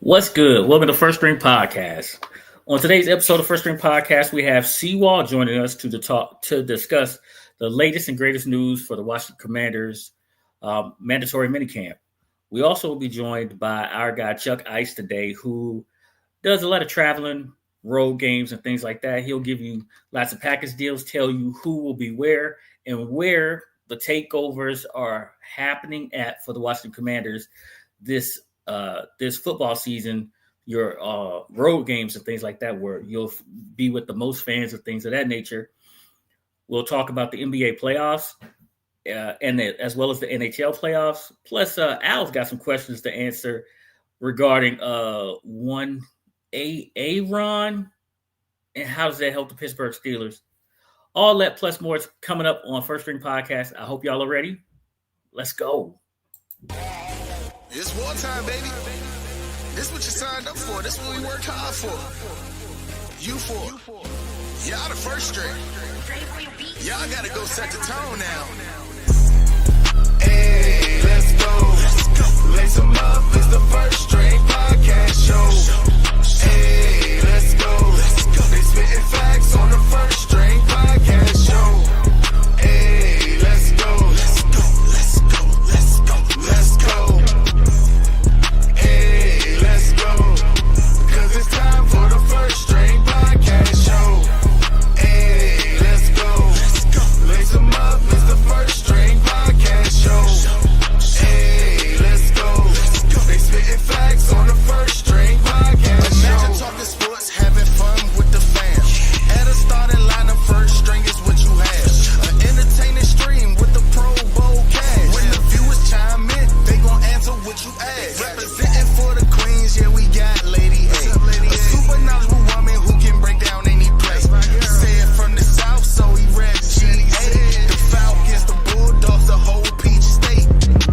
What's good? Welcome to First String Podcast. On today's episode of First String Podcast, we have CWall joining us to discuss the latest and greatest news for the Washington Commanders mandatory minicamp. We also will be joined by our guy Chuck Ice today, who does a lot of traveling, road games, and things like that. He'll give you lots of package deals, tell you who will be where and where the takeovers are happening at for the Washington Commanders this football season, your road games and things like that, where you'll be with the most fans and things of that nature. We'll talk about the NBA playoffs as well as the NHL playoffs. Plus, Al's got some questions to answer regarding one Aaron and how does that help the Pittsburgh Steelers. All that plus more is coming up on First String Podcast. I hope y'all are ready. Let's go. It's wartime, baby. This what you signed up for. This what we worked hard for. You for. Y'all the first string. Y'all gotta go set the tone now. Hey, let's go. Lace 'em up. It's the First String Podcast show. Hey, let's go. They spitting facts on the First String Podcast show. Hey, let's go. Let's go. Hey, let's go. Cause it's time for the First String Podcast show. Hey, let's go. Lace 'em up, it's the First String Podcast show. Hey, let's go. They spitting facts on the First String Podcast show. Imagine talking sports, having fun with the fam. At a starting lineup, First String is what you have. An entertaining stream with the Pro Bowl cash. When the viewers chime in, they gon' answer what you ask. Representing for the Queens, yeah, we got Lady A. A super knowledgeable woman who can break down any play. Said from the South, so he rep GA. The Falcons, the Bulldogs, the whole Peach State.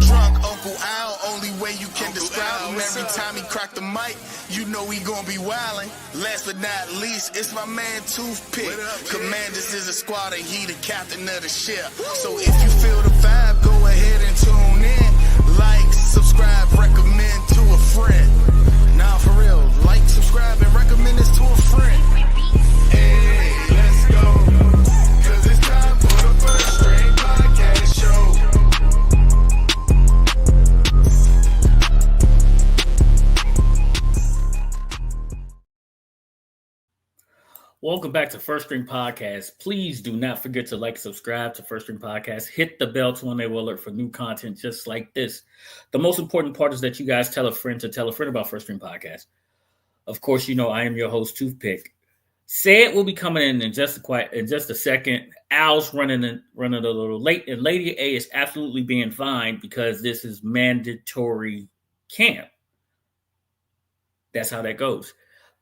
Drunk Uncle Al, only way you can describe him. Every time he crack the mic, you know he gon' be wildin'. Last but not least, it's my man Toothpick. Commanders is a squad and he the captain of the ship. So if you feel the vibe, go ahead and tune in. Like, subscribe, recommend to a friend. Nah, for real, like, subscribe, and recommend this to a friend. Hey, let's go. Cause it's time for the First String Podcast show. Welcome back to First String Podcast. Please do not forget to like, subscribe to First String Podcast. Hit the bell to enable alert for new content just like this. The most important part is that you guys tell a friend to tell a friend about First String Podcast. Of course, you know I am your host, Toothpick. Said will be coming in just a second. Al's running a little late, and Lady A is absolutely being fined because this is mandatory camp. That's how that goes.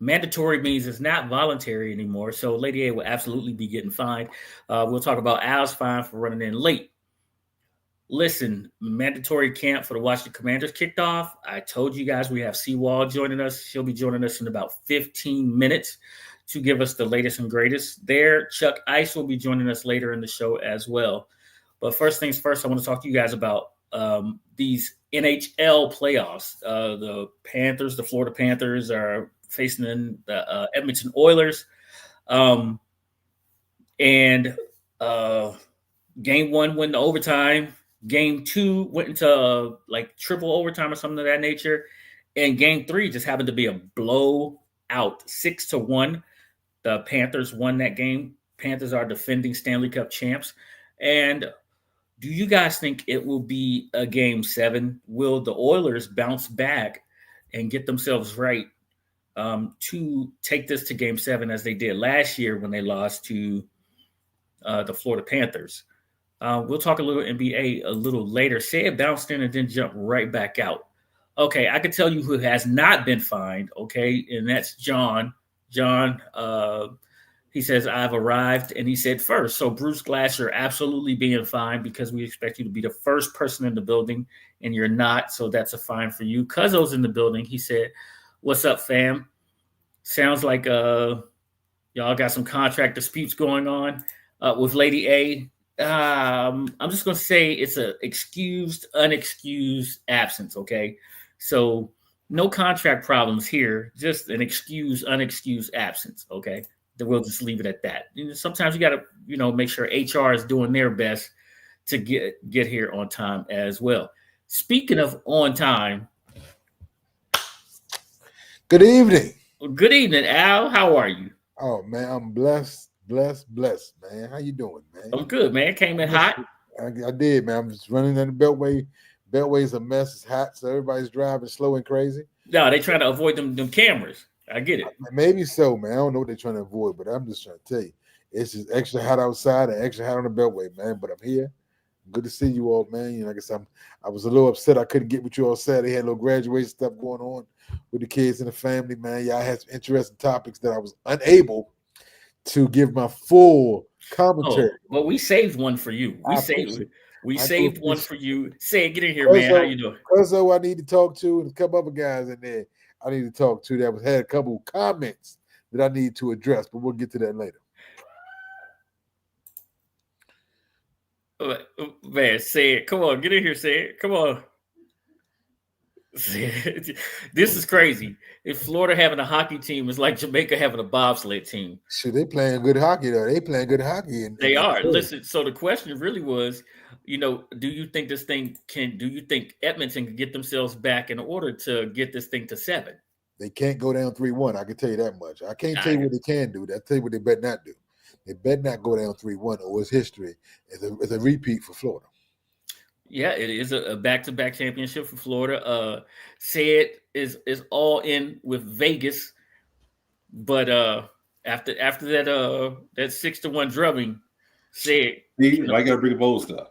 Mandatory means it's not voluntary anymore, so Lady A will absolutely be getting fined. We'll talk about Al's fine for running in late. Listen, mandatory camp for the Washington Commanders kicked off. I told you guys we have CWall joining us. She'll be joining us in about 15 minutes to give us the latest and greatest there. Chuck Ice will be joining us later in the show as well. But first things first, I want to talk to you guys about these NHL playoffs. The Florida Panthers are facing the Edmonton Oilers. And game one went to overtime. Game two went into like triple overtime or something of that nature. And game three just happened to be a blowout, 6-1. The Panthers won that game. Panthers are defending Stanley Cup champs. And do you guys think it will be a game 7? Will the Oilers bounce back and get themselves right to take this to game 7 as they did last year when they lost to the Florida Panthers? We'll talk a little NBA a little later. Say it bounced in and then jumped right back out. Okay, I can tell you who has not been fined, okay, and that's John. John, he says, I've arrived, and he said first. So Bruce Glasser absolutely being fined because we expect you to be the first person in the building, and you're not, so that's a fine for you. Cuzzo's in the building. He said, what's up, fam? Sounds like y'all got some contract disputes going on with Lady A. I'm just going to say it's an excused, unexcused absence, okay? So No contract problems here. Just an unexcused absence. Okay, then we'll just leave it at that. Sometimes you got to, make sure HR is doing their best to get here on time as well. Speaking of on time, Good evening. good evening, Al. How are you? Oh man, I'm blessed, man. How you doing, man? I'm good, man. Came in hot. I did, man. I'm just running down the Beltway. Beltway's a mess. It's hot, so everybody's driving slow and crazy. No, they trying to avoid them cameras. I get it. Maybe so, man. I don't know what they're trying to avoid, but I'm just trying to tell you, it's just extra hot outside and extra hot on the Beltway, man. But I'm here. Good to see you all, man. I guess I was a little upset I couldn't get with you all Saturday. Had a little graduation stuff going on with the kids and the family, man. Y'all had some interesting topics that I was unable to give my full commentary. Well, we saved one for you. We saved one for you. Say it, get in here, man. How you doing? Also, I need to talk to, and a couple other guys in there I need to talk to that had a couple comments that I need to address, but we'll get to that later. Man, say it. Come on, get in here, say it. Come on. This is crazy. If Florida having a hockey team is like Jamaica having a bobsled team. Sure, they playing good hockey though. They playing good hockey. They are. Listen, so the question really was, do you think Edmonton can get themselves back in order to get this thing to 7? They can't go down 3-1. I can tell you that much. I can't tell you what they can do. I'll tell you what they better not do. They better not go down 3-1 or it's history. It's a repeat for Florida. Yeah, it is a back-to-back championship for Florida. Said is all in with Vegas, but after that 6-1 drubbing, said I got to bring up old stuff.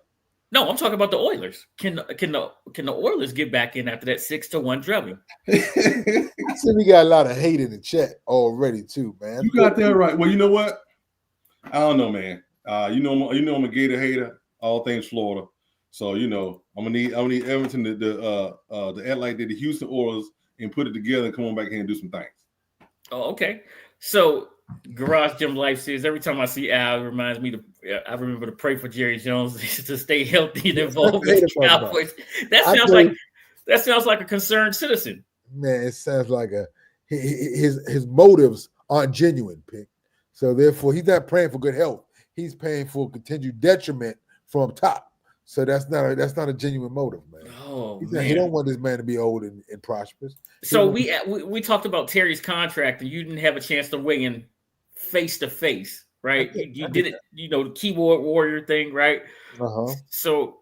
No, I'm talking about the Oilers. Can the Oilers get back in after that 6-1 drubbing? See, we got a lot of hate in the chat already too, man. You got that right. Well, you know what? I don't know, man. I'm a Gator hater. All things Florida. So I'm gonna need Edmonton to act like they're the Houston Oilers and put it together and come on back here and do some things. Oh, okay. So Garage Gym Life says every time I see Al, it reminds me I remember to pray for Jerry Jones to stay healthy and involved with the Cowboys. That sounds like a concerned citizen. Man, it sounds like his motives aren't genuine, Pick. So therefore, he's not praying for good health. He's paying for continued detriment from top. So that's not a genuine motive, man. Oh, man. He don't want this man to be old and prosperous. So we talked about Terry's contract, and you didn't have a chance to weigh in face to face, right? You did it, the keyboard warrior thing, right? Uh-huh. So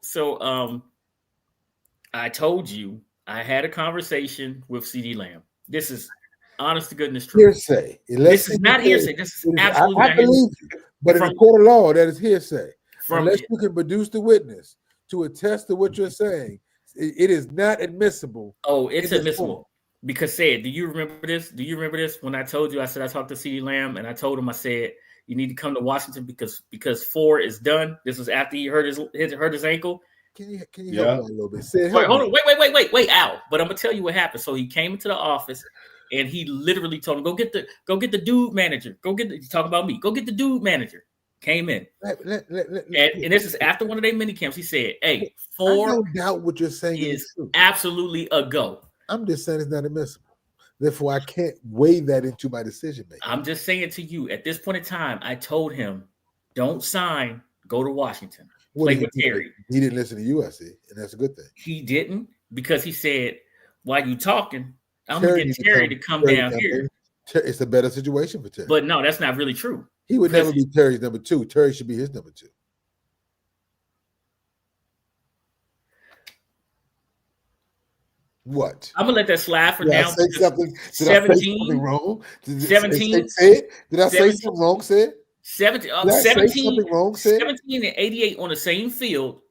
I told you I had a conversation with CD Lamb. This is honest to goodness truth. Hearsay. This is not hearsay. This is absolutely I believe you, but in the court of law, that is hearsay. Unless you can produce the witness to attest to what you're saying, it is not admissible. Oh, it's admissible. Because do you remember this? Do you remember this when I told you? I said I talked to CD Lamb and I told him, I said you need to come to Washington because 4 is done. This was after he hurt his ankle. Can you help me a little bit? Hold on, wait, Al. But I'm gonna tell you what happened. So he came into the office and he literally told him, go get the dude manager. He's talking about me. Go get the dude manager. Came in. And this is after one of their mini camps. He said, hey, 4 I don't doubt what you're saying is absolutely a go. I'm just saying it's not admissible. Therefore, I can't weigh that into my decision making. I'm just saying to you, at this point in time, I told him, don't sign, go to Washington. Play with Terry. He didn't listen to you, I see, and that's a good thing. He didn't, because he said, while you talking, I'm going to get Terry to come down here. It's a better situation for Terry. But no, that's not really true. He would never be Terry's number 2. Terry should be his number 2. What? I'm gonna let that slide for now. Did I say something wrong? 17. Did I say something wrong? 17 and 88 on the same field.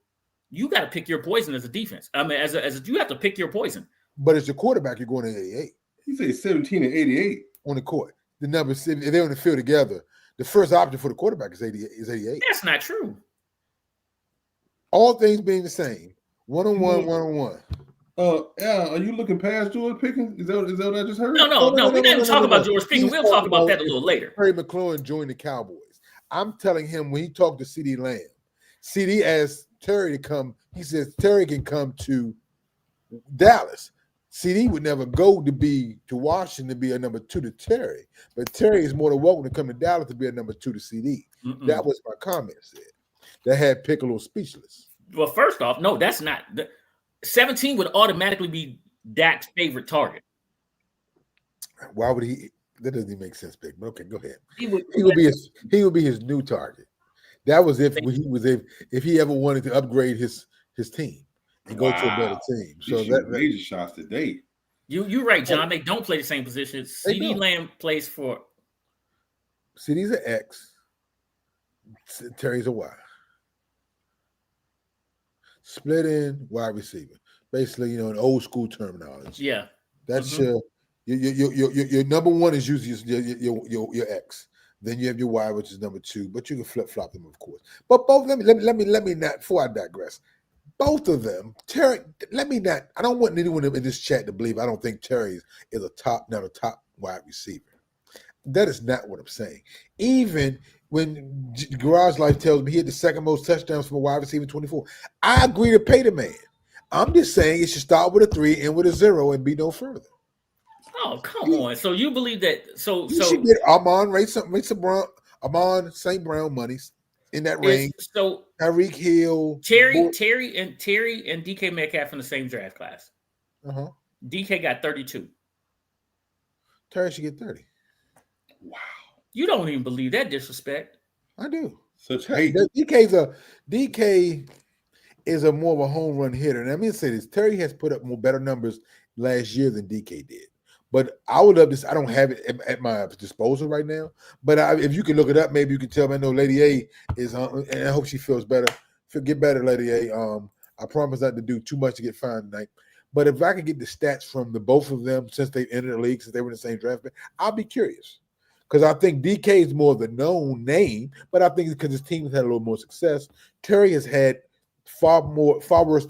You got to pick your poison as a defense. I mean, you have to pick your poison. But as your quarterback, you're going to 88. You say 17 and 88 on the court. The numbers, if they're on the field together, the first option for the quarterback is 88. That's not true. All things being the same, one-on-one. Yeah. Are you looking past George Pickens? Is that what I just heard? No. We're not talking about George Pickens. We'll talk about that a little later. Terry McLaurin joined the Cowboys. I'm telling him when he talked to CD Lamb, CD asked Terry to come. He says Terry can come to Dallas. CD would never go to Washington to be a number 2 to Terry, but Terry is more than welcome to come to Dallas to be a number 2 to CD. That was my comment said. That had Piccolo speechless. Well, first off, no, that's not. 17 would automatically be Dak's favorite target. Why would he? That doesn't even make sense, Pick. But okay, go ahead. He would be his new target. That was if he ever wanted to upgrade his team and go to a better team. So that major shots today. You're right, John. They don't play the same position. CD Lamb plays for. CD's an X. Terry's a Y. Split in wide receiver. Basically, an old school terminology. Yeah. That's your number one is usually your X. Then you have your Y, which is number 2, but you can flip flop them, of course. But both, let me not, before I digress, both of them, Terry. I don't want anyone in this chat to believe I don't think Terry is not a top wide receiver. That is not what I'm saying. Even when Garage Life tells me he had the second most touchdowns from a wide receiver, 24, I agree to pay the man. I'm just saying it should start with a 3, end with a 0, and be no further. Oh, come on. So you believe that? So should get Amon St. Brown money in that range. So Tyreek Hill, Terry and DK Metcalf in the same draft class. DK got 32. Terry should get 30. Wow. You don't even believe that disrespect. I do. Such hate. DK is a more of a home run hitter. And let me say this: Terry has put up better numbers last year than DK did. But I would love this. I don't have it at my disposal right now. But if you can look it up, maybe you can tell me. I know Lady A is on, and I hope she feels better. Get better, Lady A. I promise not to do too much to get fined tonight. But if I can get the stats from both of them since they entered the league, since they were in the same draft, I'll be curious. Because I think DK is more of the known name, but I think because his team has had a little more success, Terry has had far worse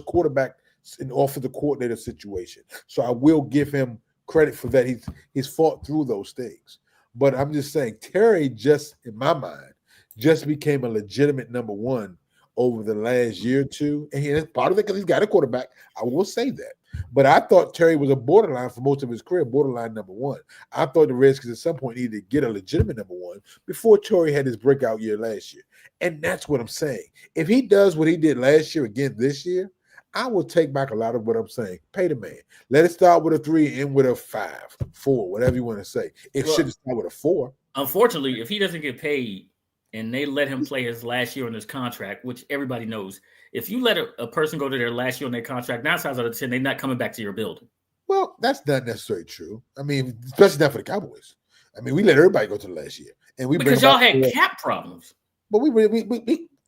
quarterback and offensive coordinator situation. So I will give him credit for that. He's fought through those things. But I'm just saying, Terry just, in my mind, just became a legitimate number 1 over the last year or two. And that's part of it because he's got a quarterback. I will say that. But I thought Terry was a borderline for most of his career, borderline number 1. I thought the Redskins at some point needed to get a legitimate number 1 before Terry had his breakout year last year. And that's what I'm saying. If he does what he did last year again this year, I will take back a lot of what I'm saying. Pay the man. Let it start with a 3 and end with a 5, 4, whatever you want to say. It should start with a 4. Unfortunately, if he doesn't get paid and they let him play his last year on his contract, which everybody knows, if you let a person go to their last year on their contract, 9 times out of 10, they're not coming back to your building. Well, that's not necessarily true. I mean, especially not for the Cowboys. I mean, we let everybody go to the last year, and because y'all had cap problems. But we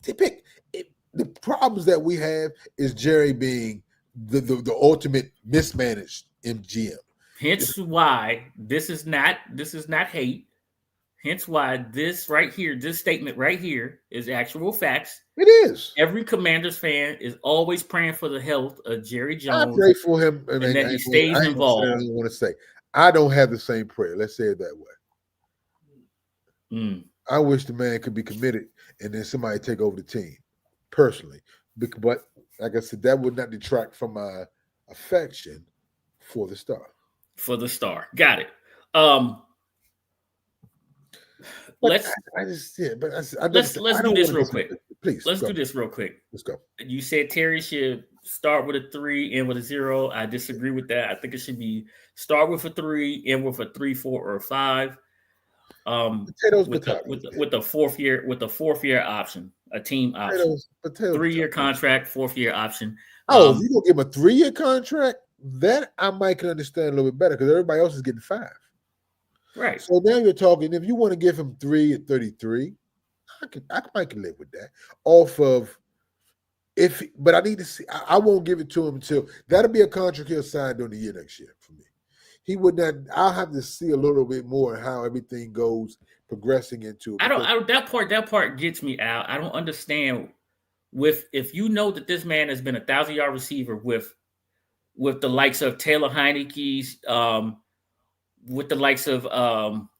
pick the problems that we have is Jerry being the ultimate mismanaged MGM. Hence why this is not hate. Hence why this right here, this statement right here is actual facts. It is. Every Commanders fan is always praying for the health of Jerry Jones. I pray for him and that he stays involved. I don't want to say. I don't have the same prayer. Let's say it that way. I wish the man could be committed and then somebody take over the team personally. But like I said, that would not detract from my affection for the star. For the star. Got it. Let's do this real quick. Please. Let's do this real quick. Let's go. You said Terry should start with a 3, end with a 0. I disagree with that. I think it should be start with a 3, end with a 3, 4, or 5. With the fourth year option, a team option. 3-year contract, 4th-year option. If you gonna give him a 3-year contract, that I might can understand a little bit better because everybody else is getting 5. Right. So now you're talking, if you want to give him 3 at 33, I might can live with that. But I need to see. I won't give it to him until that'll be a contract he'll sign during the year next year for me. He would not. I'll have to see a little bit more how everything goes progressing into. That part gets me out. I don't understand if you know that this man has been 1,000-yard receiver with the likes of Taylor Heineke's, with the likes of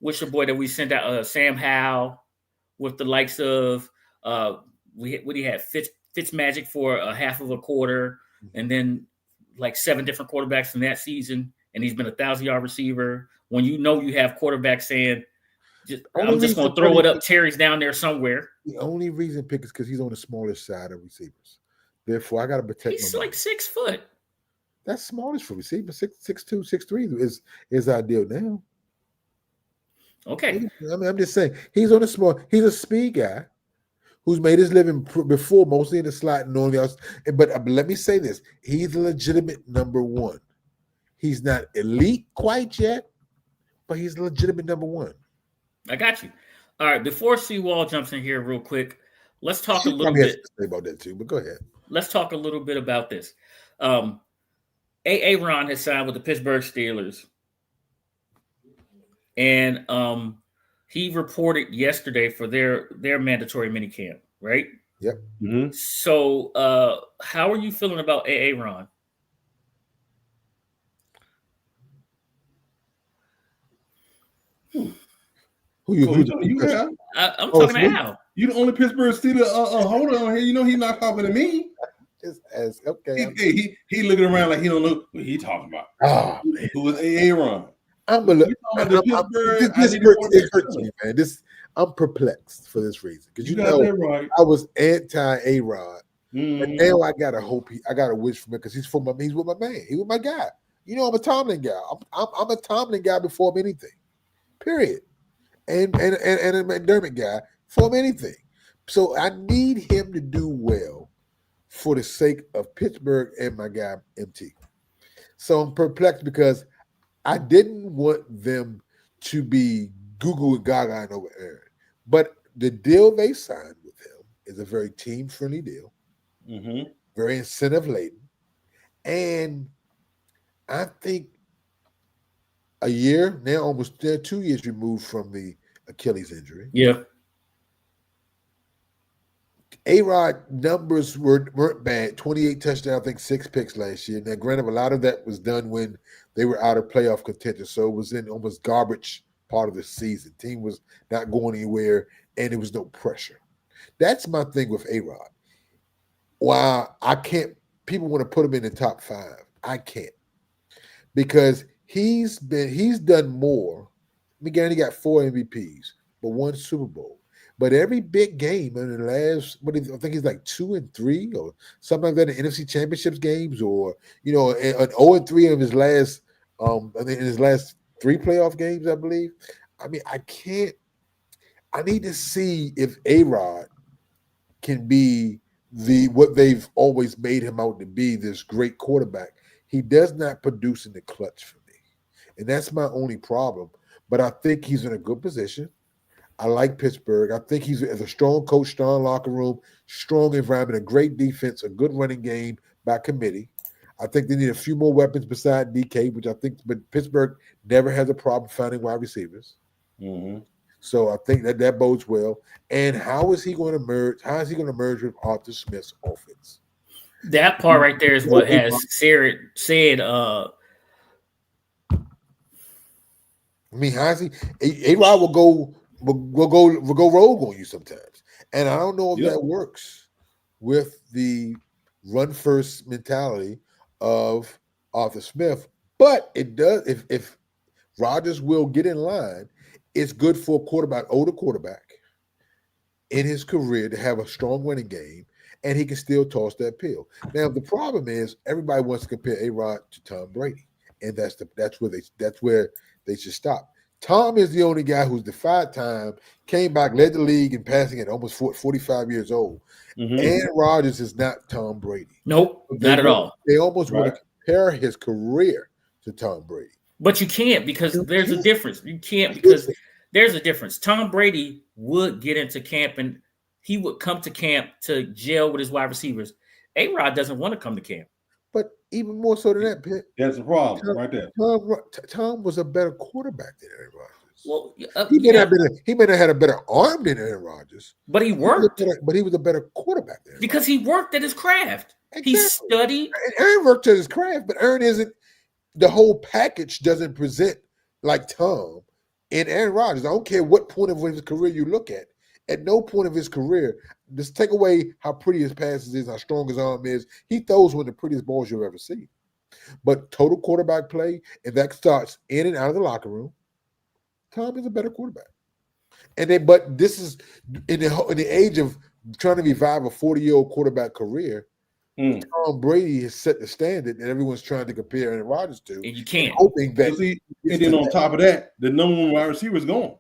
what's your boy that we sent out, Sam Howell, with the likes of he had Fitzmagic for a half of a quarter, and then like 7 different quarterbacks in that season, and he's been a 1,000-yard receiver. When you know you have quarterbacks saying, I'm just going to throw it up. Terry's down there somewhere. The only reason pick is because he's on the smallest side of receivers. Therefore, I got to protect. He's like 6 foot. That's smallish for receiver. 6'2", 6'3" is ideal now. Okay. I mean, I'm just saying he's on a small. He's a speed guy who's made his living before mostly in the slot and all else. But let me say this: he's a legitimate number one. He's not elite quite yet, but he's a legitimate number one. I got you. All right. Before CWall jumps in here real quick, let's talk a little bit about that too. But go ahead. Let's talk a little bit about this. Ron has signed with the Pittsburgh Steelers, and he reported yesterday for their mandatory minicamp, right? Yep. Mm-hmm. So, how are you feeling about Ron? Who you have? I'm talking to Al. You the only Pittsburgh Steeler holder on here. You know he's not talking to me. Just as okay. He looking around like he don't know what he talking about. Oh, who was Aaron? I'm perplexed for this reason because you know right. I was anti-A-Rod, but now I gotta I gotta wish for him because he's with my man. He was my guy. You know I'm a Tomlin guy. I'm a Tomlin guy before I'm anything. Period. And a McDermott guy before I'm anything. So I need him to do well for the sake of Pittsburgh and my guy MT. So I'm perplexed because I didn't want them to be Google and Gaga over Aaron. But the deal they signed with him is a very team-friendly deal, very incentive-laden. And I think a year, now almost 2 years removed from the Achilles injury. Yeah. A-Rod numbers weren't bad. 28 touchdowns, I think 6 picks last year. Now, granted, a lot of that was done when they were out of playoff contention, so it was in almost garbage part of the season. Team was not going anywhere, and there was no pressure. That's my thing with A-Rod. While I can't, people want to put him in the top 5. I can't because he's done more. Again, he got 4 MVPs, but 1 Super Bowl. But every big game in the last, I think he's like 2-3 or something like that in NFC Championships games, or an 0-3 of his last, I think in his last 3 playoff games, I believe. I mean, I need to see if A-Rod can be what they've always made him out to be, this great quarterback. He does not produce in the clutch for me, and that's my only problem. But I think he's in a good position. I like Pittsburgh. I think he's a strong coach, strong locker room, strong environment, a great defense, a good running game by committee. I think they need a few more weapons beside DK, but Pittsburgh never has a problem finding wide receivers. So I think that bodes well. And how is he going to merge? How is he going to merge with Arthur Smith's offense? That part right there is what has Sarah said. I mean, how is he? A-Rod will go rogue on you sometimes, and I don't know if that works with the run first mentality of Arthur Smith. But it does. If Rodgers will get in line, it's good for older quarterback in his career to have a strong running game, and he can still toss that pill. Now, the problem is everybody wants to compare A-Rod to Tom Brady, and that's where they should stop. Tom is the only guy who's defied time, came back, led the league in passing at almost 45 years old. Aaron Rodgers is not Tom Brady. Nope, not at all. They almost want to compare his career to Tom Brady. But you can't because there's a difference. You can't because there's a difference. Tom Brady would get into camp and he would come to camp to gel with his wide receivers. A-Rod doesn't want to come to camp. But even more so than that, Pitt. That's a problem right there. Tom was a better quarterback than Aaron Rodgers. Well, he may not have had a better arm than Aaron Rodgers, but he worked. But he was a better quarterback than Aaron because he worked at his craft. Exactly. He studied. Aaron worked at his craft, but Aaron isn't. The whole package doesn't present like Tom and Aaron Rodgers. I don't care what point of his career you look at. At no point of his career, just take away how pretty his passes is, how strong his arm is. He throws one of the prettiest balls you'll ever see. But total quarterback play, and that starts in and out of the locker room, Tom is a better quarterback. But this is in the age of trying to revive a 40-year-old quarterback career. Tom Brady has set the standard that everyone's trying to compare Aaron Rodgers to, and you can't. hoping that. And then on top of that, the number one wide receiver is gone.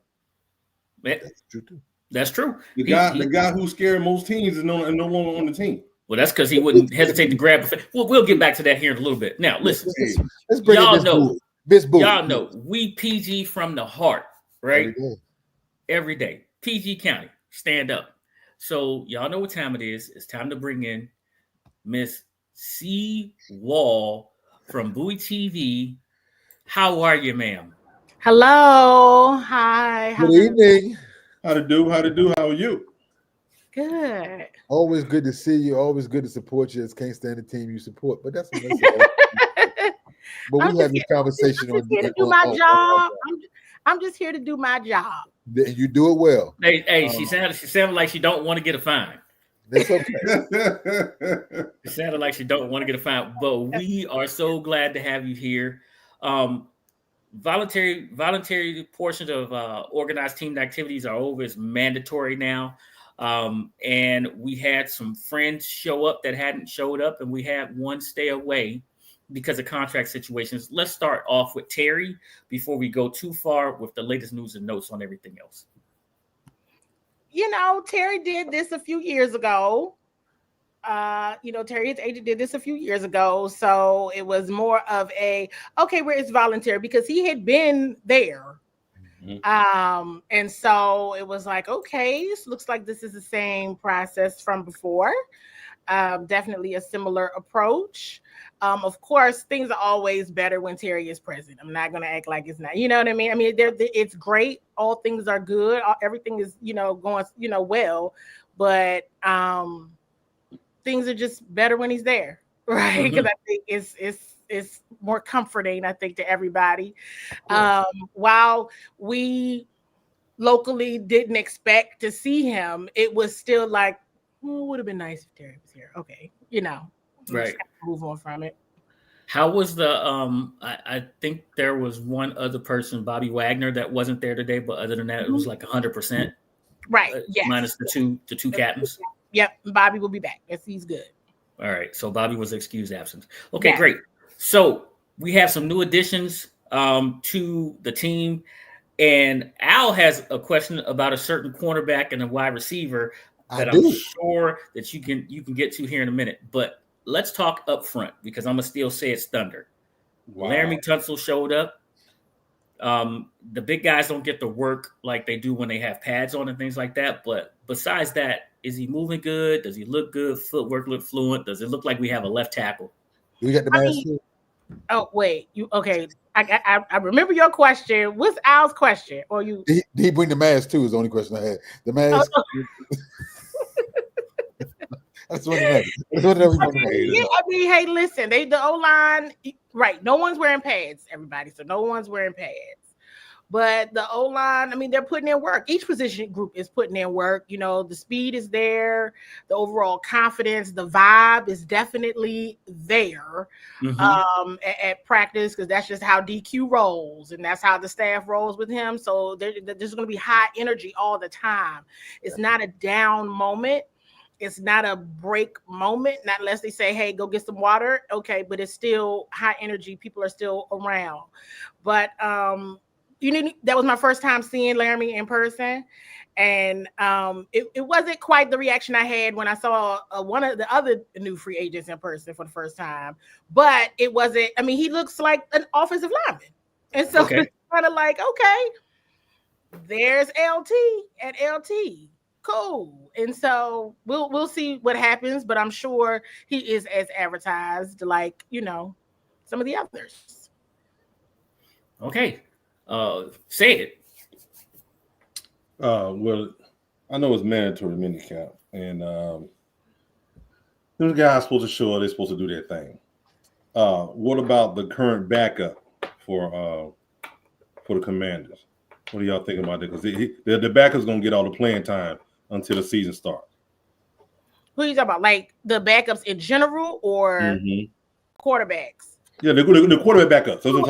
That's true too. That's true. The guy who scared most teams is no longer on the team. Well, that's because he wouldn't hesitate to grab. We'll get back to that here in a little bit. Now, listen, let's bring y'all in know, y'all know, we PG from the heart, right? Every day. PG County, stand up. So y'all know what time it is. It's time to bring in Miss CWall from Bowie TV. How are you, ma'am? Hello. Hi. Good evening. How to do? How are you? Good. Always good to see you. Always good to support you. Just can't stand the team you support, but that's. But we have this conversation I'm just here to do my job. I'm just here to do my job. You do it well. Hey, she sounded like she don't want to get a fine. That's okay. It sounded like she don't want to get a fine, but we are so glad to have you here. Voluntary portions of organized team activities are over. It's mandatory now. And we had some friends show up that hadn't showed up, and we had one stay away because of contract situations. Let's start off with Terry before we go too far with the latest news and notes on everything else. Terry did this a few years ago. Terry's agent did this a few years ago. So it was more of where it's voluntary because he had been there. Mm-hmm. And so it was like, okay, this looks like this is the same process from before. Definitely a similar approach. Of course, things are always better when Terry is present. I'm not going to act like it's not. You know what I mean? I mean, it's great. All things are good. Everything is, going, well. But things are just better when he's there, right? Because I think it's more comforting, I think, to everybody. While we locally didn't expect to see him, it was still like, would have been nice if Terry was here. Okay, right. Move on from it. How was the? I think there was one other person, Bobby Wagner, that wasn't there today. But other than that, it was like 100%. Right. Yes. Minus the two captains. Yep. Bobby will be back. Yes, he's good. All right. So Bobby was excused absence. Okay, great. So we have some new additions to the team, and Al has a question about a certain cornerback and a wide receiver that I'm sure that you can get to here in a minute. But let's talk up front because I'm gonna still say it's Thunder. Wow. Laramie Tunsil showed up. The big guys don't get the work like they do when they have pads on and things like that. But besides that, is he moving good? Does he look good? Footwork look fluent? Does it look like we have a left tackle? We got the mask. Oh wait, okay. I remember your question. What's Al's question? Or you? Did he bring the mask too? Is the only question I had. The mask. That's what it is. Yeah, I mean, hey, listen, the O-line, right? No one's wearing pads, everybody. So no one's wearing pads. But the O-line, I mean, they're putting in work. Each position group is putting in work. The speed is there. The overall confidence, the vibe is definitely there at practice because that's just how DQ rolls and that's how the staff rolls with him. So there's going to be high energy all the time. It's not a down moment. It's not a break moment, not unless they say, hey, go get some water. Okay, but it's still high energy. People are still around. But that was my first time seeing Laramie in person. And it wasn't quite the reaction I had when I saw one of the other new free agents in person for the first time. But it wasn't, I mean, he looks like an offensive lineman. And so it's kind of like, okay, there's LT at LT. Cool. And so we'll see what happens, but I'm sure he is as advertised like, some of the others. Okay. Say it. Well, I know it's mandatory minicamp, and those guys supposed to show up, they're supposed to do their thing. What about the current backup for the Commanders? What do y'all think about that? Because the backup's gonna get all the playing time until the season starts. Who are you talking about? Like the backups in general or quarterbacks? Yeah, the quarterback backup. So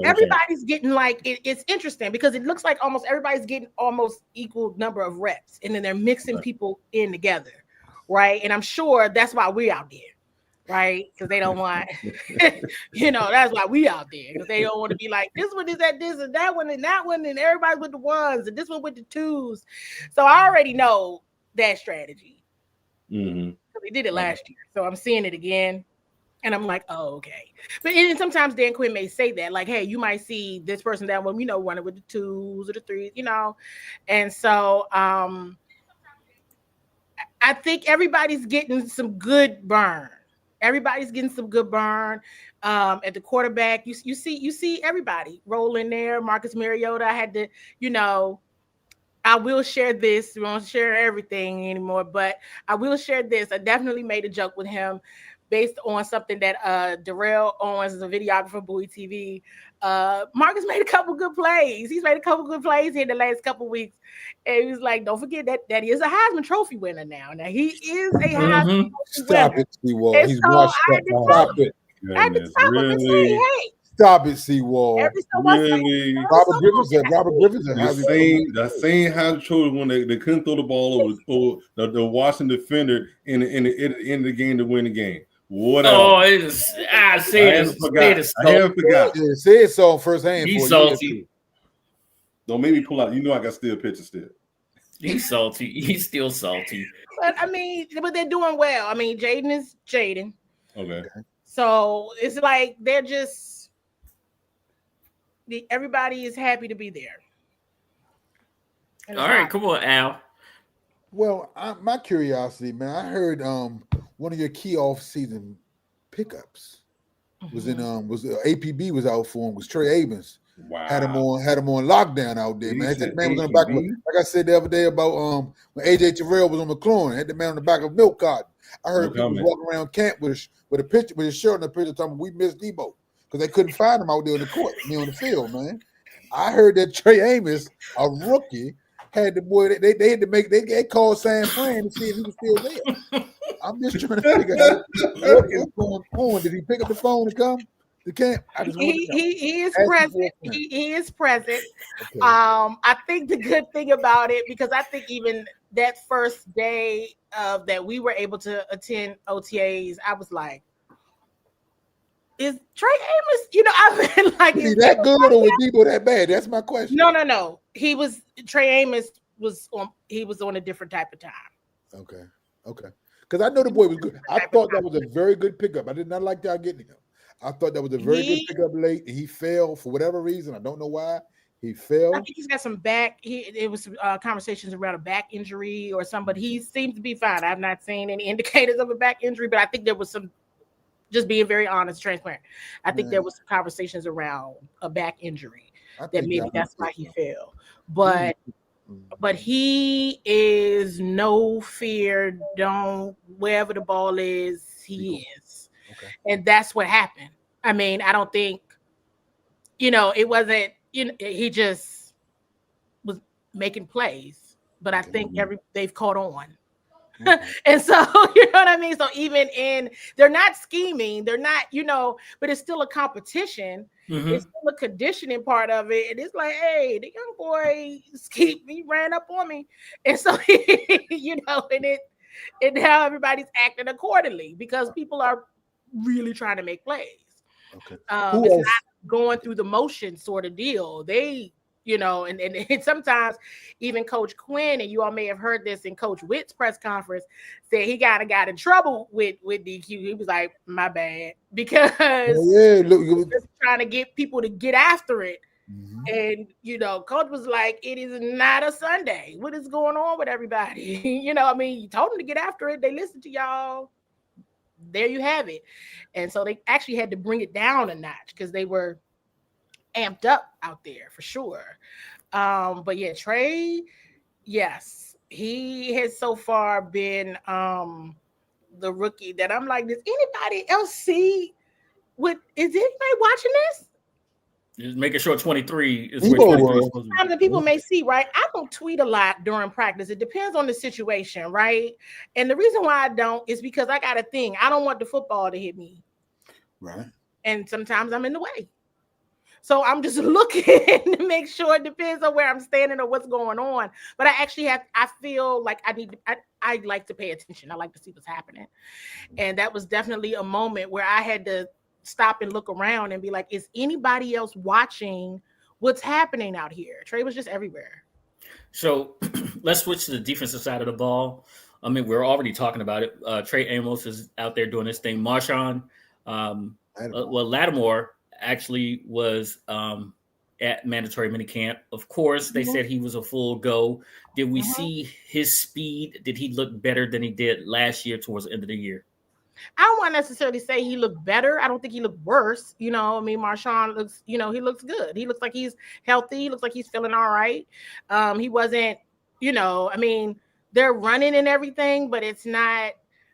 everybody's getting like it's interesting because it looks like almost everybody's getting almost equal number of reps, and then they're mixing people in together, right? And I'm sure that's why we're out there, right? Because they don't want, that's why we out there because they don't want to be like this one is at this and that one, and everybody with the ones, and this one with the twos. So I already know that strategy. Mm-hmm. We did it last year, so I'm seeing it again. And I'm like, oh, okay. But sometimes Dan Quinn may say that, like, hey, you might see this person that one, running with the twos or the threes, And so I think everybody's getting some good burn. Everybody's getting some good burn at the quarterback. You see everybody roll in there. Marcus Mariota, I had to, I will share this. We won't share everything anymore, but I will share this. I definitely made a joke with him based on something that Darrell Owens is a videographer, Bowie TV. Marcus made a couple good plays. He's made a couple good plays here in the last couple weeks. And he was like, don't forget that he is a Heisman Trophy winner now. Now he is a Heisman Trophy Stop winner. it, CWall. He's washed up. Stop it. I had to stop him and say, hey. Stop it, CWall. Really? Robert Griffin said that same Heisman Trophy when they couldn't throw the ball over the Washington defender in the end of the game to win the game. Whatever. Oh, I haven't forgot. Yeah, say it so firsthand. He's salty. Don't make me pull out. I got still pictures still. He's salty. He's still salty. But but they're doing well. Jaden is Jaden. Okay. So it's like they're just everybody is happy to be there. All right, come on, Al. Well, my curiosity, man, I heard one of your key off-season pickups was APB was out for him, was Trey Abrams. Wow. Had him on lockdown out there, man. That man was on the back of, like I said the other day about when AJ Terrell was on McLaurin, had the man on the back of milk carton. I heard people walking around camp with a picture with his shirt on the picture talking we missed Debo because they couldn't find him out there in the court, on the field, man. I heard that Trey Amos, a rookie, had the boy. They had to they called San Fran to see if he was still there. I'm just trying to figure out what is going on. Did he pick up the phone and come to camp? He is present. He is present. Okay. I think the good thing about it, because I think even that first day that we were able to attend OTAs, I was like, is Trey Amos, I've been like, is that good or was Debo that bad? That's my question. No. Trey Amos was on a different type of time. Okay. Because I know the boy was good. I thought that was a very good pickup. I did not like y'all getting him. I thought that was a very good pickup late. And he fell for whatever reason. I don't know why. He fell. I think he's got some back. It was conversations around a back injury or something, but he seems to be fine. I've not seen any indicators of a back injury, but I think there was some, just being very honest, transparent. I think there was some conversations around a back injury that maybe that's why he fell. But he is no fear. Don't wherever the ball is, he is. Okay. And that's what happened. I don't think, it wasn't, he just was making plays, but I think they've caught on. And so, you know what I mean? So even they're not scheming, they're not, but it's still a competition. Mm-hmm. It's still a conditioning part of it. And it's like, hey, the young boy he ran up on me. And so, and now everybody's acting accordingly because people are really trying to make plays. Okay. It's not going through the motion sort of deal. They, and sometimes even Coach Quinn, and you all may have heard this in Coach Witt's press conference, said he got in trouble with DQ. He was like, my bad, because just trying to get people to get after it. Mm-hmm. And, Coach was like, it is not a Sunday. What is going on with everybody? You told them to get after it. They listened to y'all. There you have it. And so they actually had to bring it down a notch because they were amped up out there for sure. But yeah, Trey, yes, he has so far been the rookie that I'm like, does anybody else see is anybody watching this? Just making sure 23 is where 23 is supposed to be. Sometimes the people may see, right? I don't tweet a lot during practice. It depends on the situation, right? And the reason why I don't is because I got a thing. I don't want the football to hit me. Right. and sometimes I'm in the way. So I'm just looking to make sure it depends on where I'm standing or what's going on. But I feel like I like to pay attention. I like to see what's happening. And that was definitely a moment where I had to stop and look around and be like, is anybody else watching what's happening out here? Trey was just everywhere. So let's switch to the defensive side of the ball. I mean, we're already talking about it. Trey Amos is out there doing his thing. Marshawn, Lattimore actually was at mandatory minicamp. Of course, they said he was a full go. Did we see his speed? Did he look better than he did last year towards the end of the year? I don't want to necessarily say he looked better. I don't think he looked worse. You know, I mean, Marshawn looks, he looks good. He looks like he's healthy. He looks like he's feeling all right. He wasn't, I mean, they're running and everything, but it's not.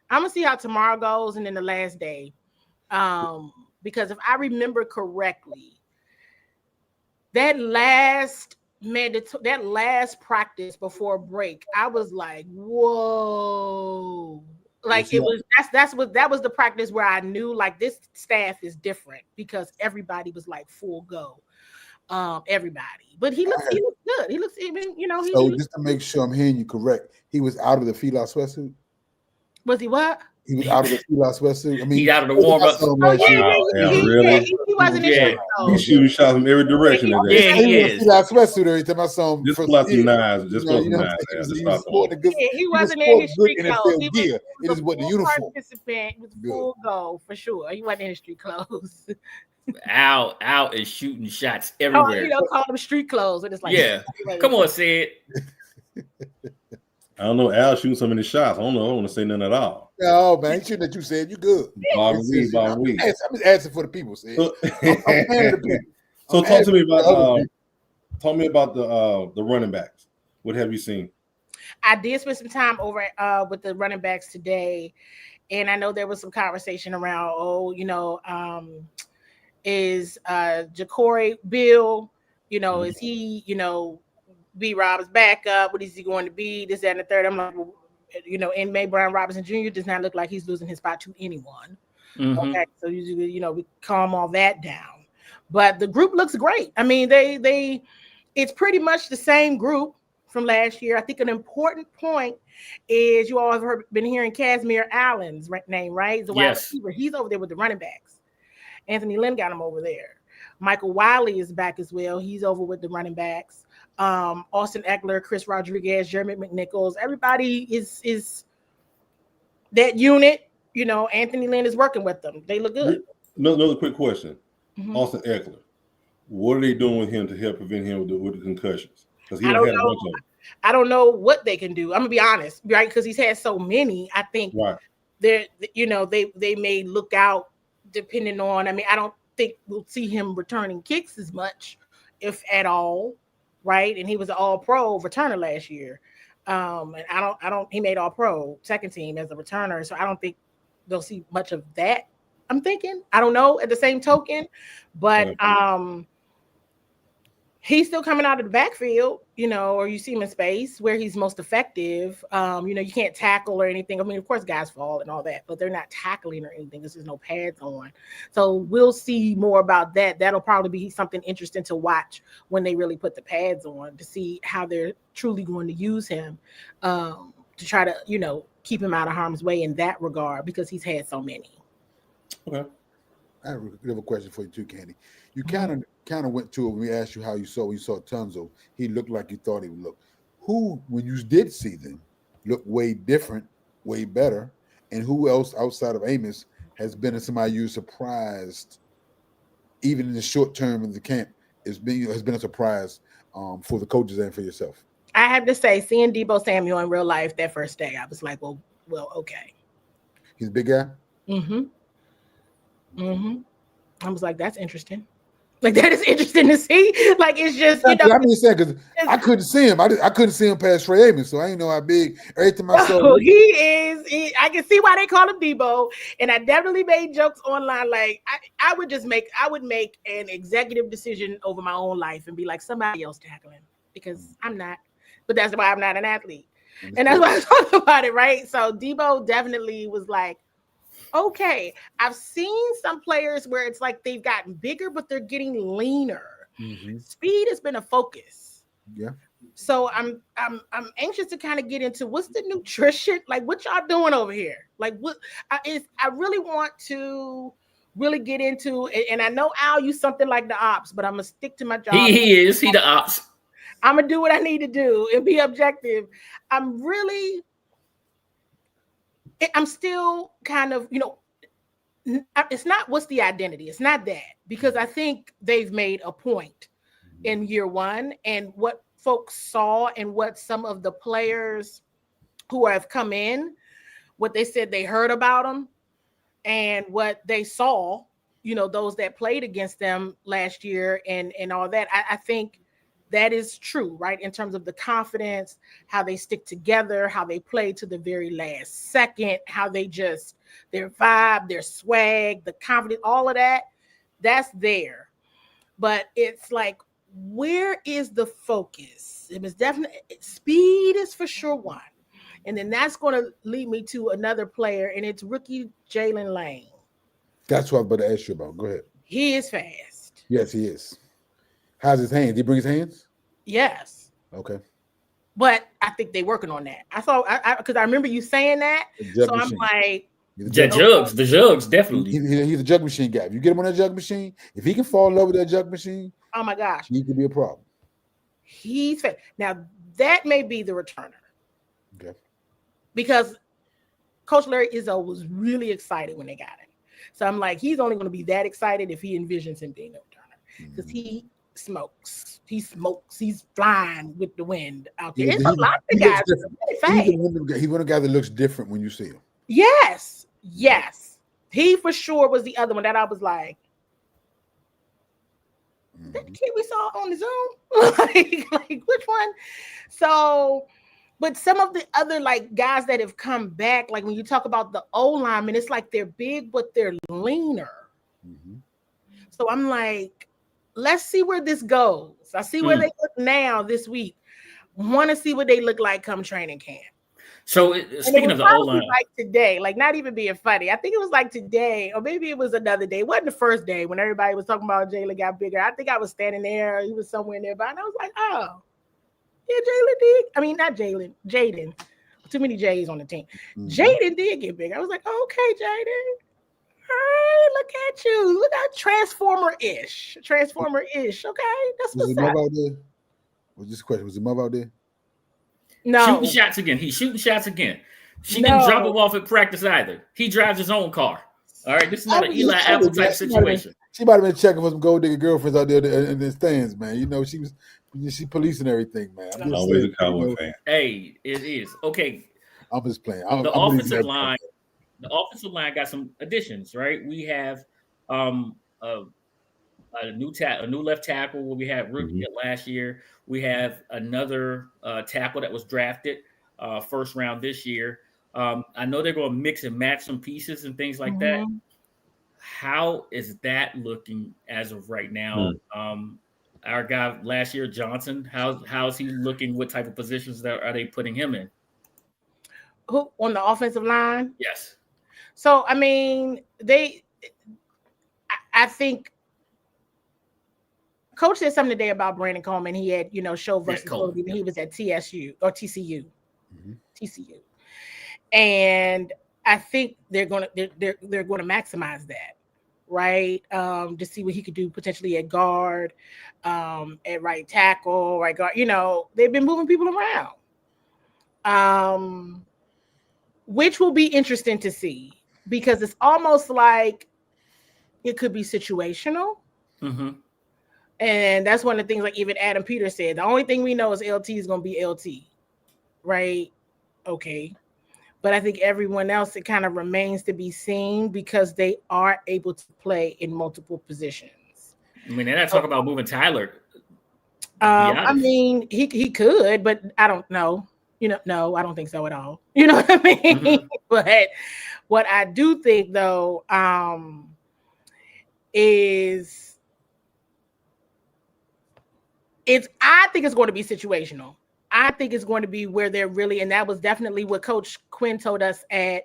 I'm going to see how tomorrow goes and then the last day. Because if I remember correctly, that last practice before break, I was like, whoa. Like that was the practice where I knew like this staff is different because everybody was like full go. Everybody. But he looks good. He looks even, So just to make sure I'm hearing you correct, he was out of the Fila sweatsuit? Was he what? He was out of the Fila sweatsuit. I mean, he out of the warm-up. He wasn't in He's shooting shots from every direction today. Yeah, he is. Fila sweatsuit every time I saw him. Just plus some knives. Just plus some knives. He wasn't in his street clothes. It is what the uniform. Participant was full go for sure. He wasn't in his street clothes. Out and shooting shots everywhere. Call them street clothes. It's like, yeah. Come on, say it. I don't know. Al shooting so many shots. I don't know. I don't want to say none at all. No, man. Ain't shooting that you said. You good. Bottom weed. I'm just asking for the people. Sid. So talk to me about the running backs. What have you seen? I did spend some time over with the running backs today, and I know there was some conversation around, is Ja'Cory Bill, is he, B. Rob's backup? What is he going to be? This, that, and the third. I'm like, and May Brown Robinson Jr. does not look like he's losing his spot to anyone. Mm-hmm. Okay, so usually, we calm all that down. But the group looks great. I mean, it's pretty much the same group from last year. I think an important point is you all have been hearing Casimir Allen's name, right? He's a wide receiver. He's over there with the running backs. Anthony Lynn got him over there. Michael Wiley is back as well. He's over with the running backs. Austin Eckler, Chris Rodriguez, Jeremy McNichols. Everybody is that unit. Anthony Lynn is working with them. They look good. Another quick question. Mm-hmm. Austin Eckler. What are they doing with him to help prevent him with the concussions? Because he don't have a bunch of them. I don't know what they can do. I'm gonna be honest, right? Because he's had so many. I think they may look out depending on. I mean, I don't think we'll see him returning kicks as much, if at all, right? And he was an All-Pro returner last year, and I don't. He made All-Pro second team as a returner, so I don't think they'll see much of that. I'm thinking. I don't know. At the same token, but he's still coming out of the backfield, or you see him in space where he's most effective. You can't tackle or anything. I mean, of course, guys fall and all that, but they're not tackling or anything. There's just no pads on. So we'll see more about that. That'll probably be something interesting to watch when they really put the pads on to see how they're truly going to use him to try to, keep him out of harm's way in that regard because he's had so many. Okay. I have a question for you too, Candy. You kind of went to it when we asked you how you saw Tunzo. He looked like you thought he would look. Who, when you did see them, looked way different, way better, and who else outside of Amos has been somebody you surprised, even in the short term of the camp, has been a surprise for the coaches and for yourself? I have to say, seeing Deebo Samuel in real life that first day, I was like, well, okay. He's a big guy? I was like, that's interesting. Like, that is interesting to see. Like, it's just, I'm just saying, because I couldn't see him. I couldn't see him past Trey Amos, so I didn't know how big. Every time I saw him. I can see why they call him Debo. And I definitely made jokes online. Like, I would make an executive decision over my own life and be like, somebody else tackle him, because I'm not. But that's why I'm not an athlete. And that's why I talk about it, right? So Debo definitely was like, okay. I've seen some players where it's like they've gotten bigger, but they're getting leaner. Mm-hmm. Speed has been a focus. Yeah. So I'm anxious to kind of get into what's the nutrition, like what y'all doing over here. Like what I really want to really get into, and I know Al use something like the ops, but I'm gonna stick to my job. He the ops. I'm gonna do what I need to do and be objective. I'm still kind of, it's not what's the identity. It's not that, because I think they've made a point in year one, and what folks saw and what some of the players who have come in, what they said they heard about them and what they saw, those that played against them last year and all that. I think that is true, right? In terms of the confidence, how they stick together, how they play to the very last second, how they just, their vibe, their swag, the confidence, all of that, that's there. But it's like, where is the focus? It was definitely, speed is for sure one. And then that's going to lead me to another player, and it's rookie Jalen Lane. That's what I was about to ask you about. Go ahead. He is fast. Yes, he is. How's his hands? Did he bring his hands? Yes. Okay. But I think they're working on that. I saw, because I remember you saying that. So I'm like, the jugs, definitely. He's a jug machine guy. If you get him on that jug machine, if he can fall in love with that jug machine, oh my gosh, he could be a problem. He's fast. Now that may be the returner. Okay. Because Coach Larry Izzo was really excited when they got him. So I'm like, he's only going to be that excited if he envisions him being a returner, because he smokes. He smokes. He's flying with the wind out there. It's a lot of guys. He's one of the guys that looks different when you see him. Yes. He for sure was the other one that I was like, that kid we saw on the Zoom? like which one? So, but some of the other like guys that have come back, like when you talk about the O linemen, it's like they're big, but they're leaner. Mm-hmm. So I'm like, let's see where this goes. I see where they look now this week. Want to see what they look like come training camp. So speaking of the O-line, like today, like not even being funny. I think it was like today, or maybe it was another day. It wasn't the first day when everybody was talking about Jalen got bigger. I think I was standing there. He was somewhere nearby, and I was like, oh, yeah, Jalen did. I mean, not Jalen, Jaden. Too many J's on the team. Mm-hmm. Jaden did get bigger. I was like, oh, okay, Jaden. All right, look at you. Look at Transformer-ish. Okay, that's what's up. Was this question? Was the mother out there? No. Shooting shots again. He's shooting shots again. She didn't drop him off at practice either. He drives his own car. All right, this is not an Eli Apple type situation. She might have been checking for some gold digger girlfriends out there in the stands, man. She policing everything, man. I'm always a Cowboy fan. Hey, it is okay. I'm just playing. The offensive line got some additions, right? We have a new left tackle where we had rookie last year. We have another tackle that was drafted first round this year. I know they're going to mix and match some pieces and things like that. How is that looking as of right now? Our guy last year, Johnson, how is he looking? What type of positions are they putting him in? Who on the offensive line? Yes. So I mean, I think Coach said something today about Brandon Coleman. He had, show versatility when he was at TCU. TCU. And I think they're going to maximize that, right? To see what he could do potentially at guard, at right tackle, right guard. They've been moving people around, which will be interesting to see, because it's almost like it could be situational. Mm-hmm. And that's one of the things, like even Adam Peters said, the only thing we know is LT is going to be LT, right? Okay. But I think everyone else, it kind of remains to be seen, because they are able to play in multiple positions. I mean, they're not talking about moving Tyler. I mean, he could, but I don't know. No, I don't think so at all. You know what I mean? Mm-hmm. But what I do think, though, is I think it's going to be situational. I think it's going to be where they're really, and that was definitely what Coach Quinn told us at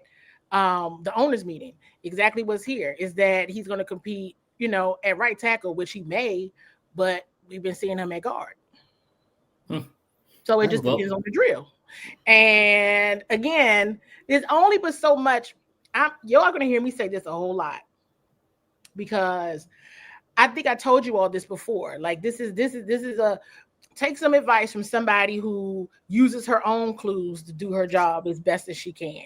the owners meeting, exactly what's here is that he's going to compete, at right tackle, which he may, but we've been seeing him at guard. So it just depends on the drill. And again, there's only but so much. Y'all are going to hear me say this a whole lot because I think I told you all this before. Like this is a take some advice from somebody who uses her own clues to do her job as best as she can.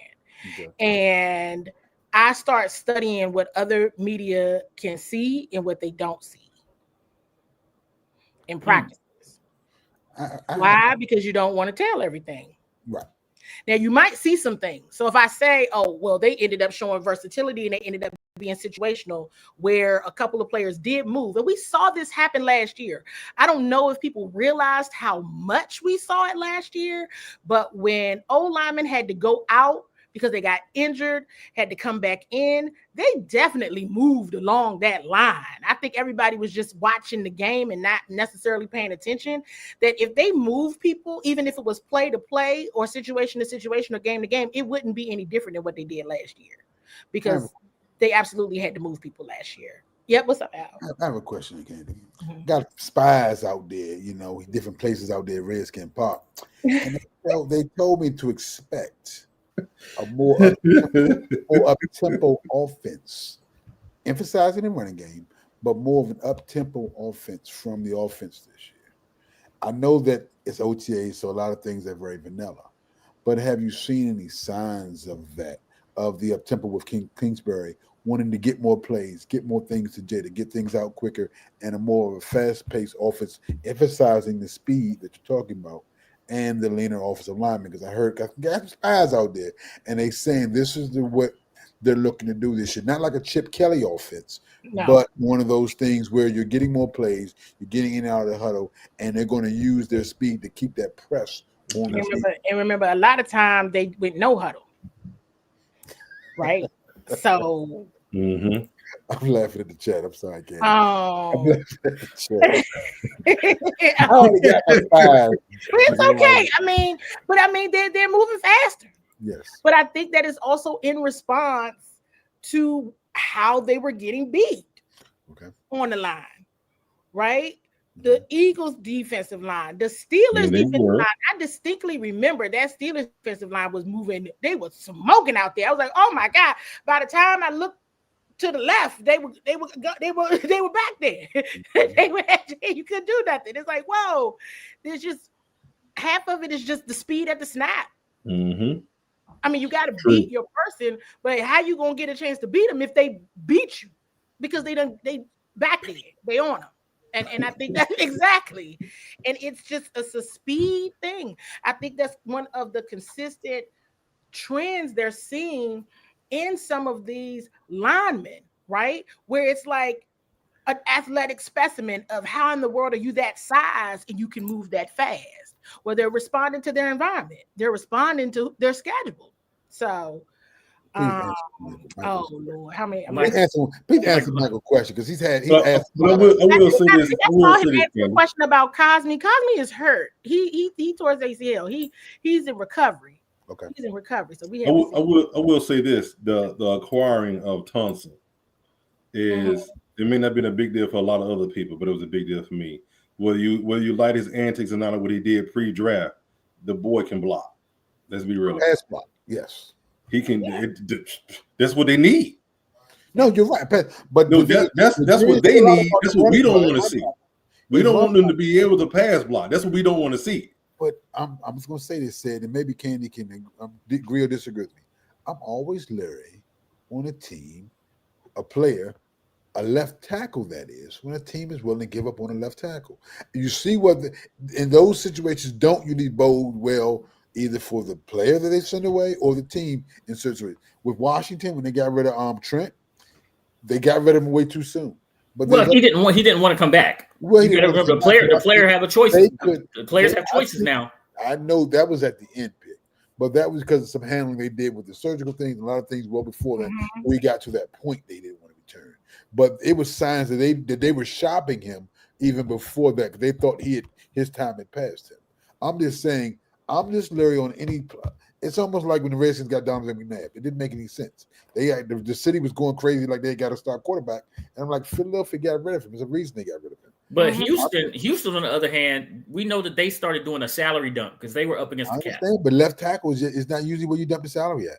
Okay. And I start studying what other media can see and what they don't see in practice. Why? Because you don't want to tell everything. Right. Now you might see some things. So if I say, oh, well, they ended up showing versatility and they ended up being situational where a couple of players did move. And we saw this happen last year. I don't know if people realized how much we saw it last year, but when O-linemen had to go out because they got injured, had to come back in, they definitely moved along that line. I think everybody was just watching the game and not necessarily paying attention that if they move people, even if it was play to play or situation to situation or game to game, it wouldn't be any different than what they did last year because they absolutely had to move people last year. Yep, what's up, Al? I have a question, Candy. Got spies out there, different places out there, Redskin Park. And they told me to expect a more up-tempo offense, emphasizing the running game, but more of an up-tempo offense from the offense this year. I know that it's OTA, so a lot of things are very vanilla. But have you seen any signs of that, of the up-tempo with Kingsbury wanting to get more plays, get more things to Jay, to get things out quicker, and a more of a fast-paced offense, emphasizing the speed that you're talking about and the leaner offensive lineman? Because I heard got spies out there, and they saying this is what they're looking to do this year. Not like a Chip Kelly offense, but one of those things where you're getting more plays, you're getting in and out of the huddle, and they're going to use their speed to keep that press on. And remember, a lot of times they went no huddle, right? So I'm laughing at the chat. I'm sorry, Ken. Oh, I'm laughing at the chat. I only got five. It's okay. They're moving faster. Yes. But I think that is also in response to how they were getting beat on the line, right? The Eagles' defensive line, the Steelers' defensive line. I distinctly remember that Steelers' defensive line was moving. They were smoking out there. I was like, oh my God. By the time I looked to the left, they were back there. You couldn't do nothing. It's like, whoa, there's just half of it is just the speed at the snap. I mean, you got to beat your person, but how you gonna get a chance to beat them if they beat you? Because they back there, they on them. And I think that's exactly. And it's just a speed thing. I think that's one of the consistent trends they're seeing in some of these linemen, right? Where it's like an athletic specimen of how in the world are you that size and you can move that fast? Well, they're responding to their environment. They're responding to their schedule. So, oh Lord, how many? Please answer Michael's question because he's asked. I will say this. A question about Cosme. Cosme is hurt. He tore his ACL. He's in recovery. Okay, he's in recovery. So we. I will say this: the acquiring of Thompson is it may not have been a big deal for a lot of other people, but it was a big deal for me. Whether you like his antics or not, what he did pre-draft, the boy can block. Let's be real. Pass block, yes. He can. That's what they need. No, you're right. But no, that's what they need. That's what we don't want to see. We don't want them to be able to pass block. That's what we don't want to see. But I'm just going to say this, and maybe Candy can agree or disagree with me. I'm always leery on a team, a player, a left tackle, that is, when a team is willing to give up on a left tackle. You see in those situations, don't you need bode well either for the player that they send away or the team in certain ways. With Washington, when they got rid of Trent, they got rid of him way too soon. But he didn't want to come back. Well, the player have a choice. The players have choices now. I know that was at the end pick, but that was because of some handling they did with the surgical things, a lot of things well before that. We got to that point they didn't want to return. But it was signs that they were shopping him even before that because they thought his time had passed him. I'm just saying, I'm just leery on It's almost like when the Redskins got Donovan McNabb. It didn't make any sense. The city was going crazy like they got to start quarterback, and I'm like, Philadelphia got rid of him. There's a reason they got rid of him. But Houston, on the other hand, we know that they started doing a salary dump because they were up against I the cap. understand, but left tackle is not usually where you dump the salary at.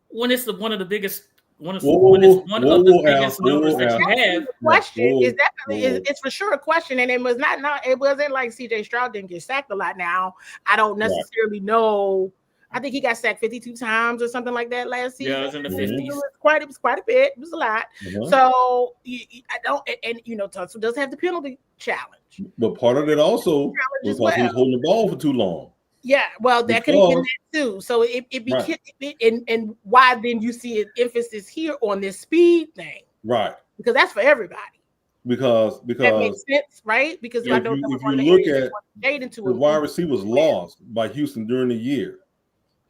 When it's one of the biggest, when it's one of the biggest numbers that you have. The question is definitely it's for sure a question, and it was not it wasn't like CJ Stroud didn't get sacked a lot. Now I don't necessarily know. I think he got sacked 52 times or something like that last season. Yeah, it was in the 50s. It was quite a bit. It was a lot. So I don't, and Tunsil does have the penalty challenge. But part of it also was because he was holding the ball for too long. Yeah, well, that could have been that too. So it became, and why then you see an emphasis here on this speed thing, right? Because that's for everybody. Because that makes sense, right? Because if you look at the wide receivers lost by Houston during the year.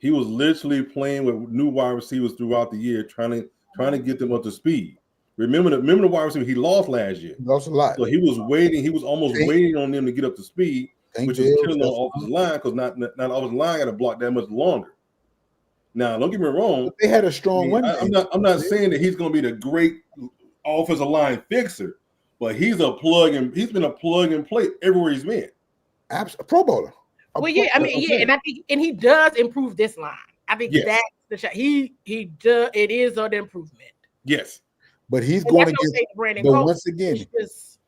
He was literally playing with new wide receivers throughout the year, trying to get them up to speed. Remember the wide receiver he lost last year. He lost a lot. So he was waiting. He was almost waiting on them to get up to speed, which was killing the offensive line because not offensive line got to block that much longer. Now, don't get me wrong. But they had a strong one. I'm not saying that he's going to be the great offensive line fixer, but he's been a plug and play everywhere he's been. Absolutely, Pro Bowler. Well, yeah, I mean, yeah, and I think, and he does improve this line. I think that's the shot. He does. It is an improvement. Yes, but he's going to get. But once again, this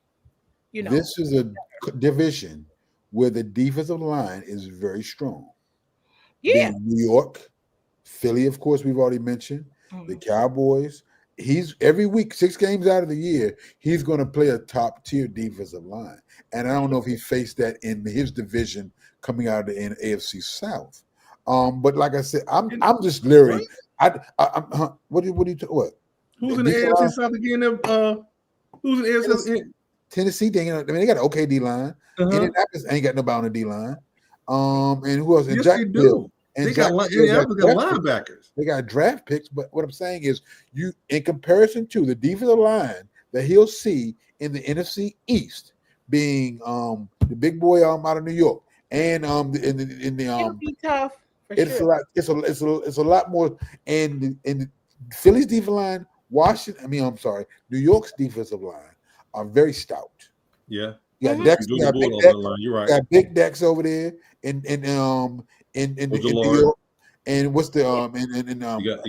is a division where the defensive line is very strong. Yeah, New York, Philly, of course, we've already mentioned the Cowboys. He's every week, 6 games out of the year, he's going to play a top tier defensive line, and I don't know if he faced that in his division coming out of the AFC South. But like I said, I'm just leery. What? Who's in the AFC South again? Who's in the AFC South? Tennessee. They got an okay D line. Indianapolis ain't got nobody on the D line. And who else? Yes, they do. And they got linebackers. They got draft picks. But what I'm saying is, in comparison to the defensive line that he'll see in the NFC East, being the big boy out of New York. And it'll be tough. It's a lot more. And Philly's defensive line, New York's defensive line are very stout. Yeah, you got Dex. You're right. Got big Dex over there in New York. And what's the you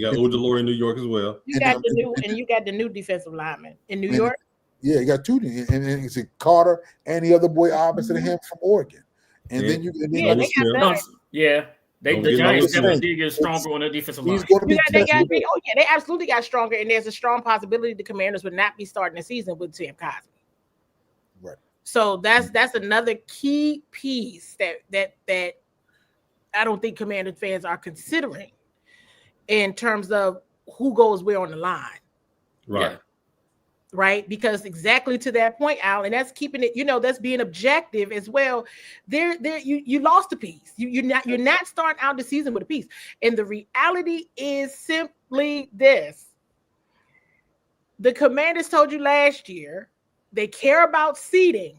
got Ojulari in New York as well. You got the new defensive lineman in New York. Yeah, you got 2, and it's Carter and the other boy opposite of him from Oregon. And then the Giants definitely get stronger on the defensive line. They absolutely got stronger, and there's a strong possibility the Commanders would not be starting the season with Sam Cosmi. Right. So that's another key piece that I don't think Commander fans are considering in terms of who goes where on the line. Right. Yeah. Right, because exactly to that point, Al, and that's keeping it, that's being objective as well. You lost a piece. You're not starting out the season with a piece, and the reality is simply this: the Commanders told you last year they care about seeding.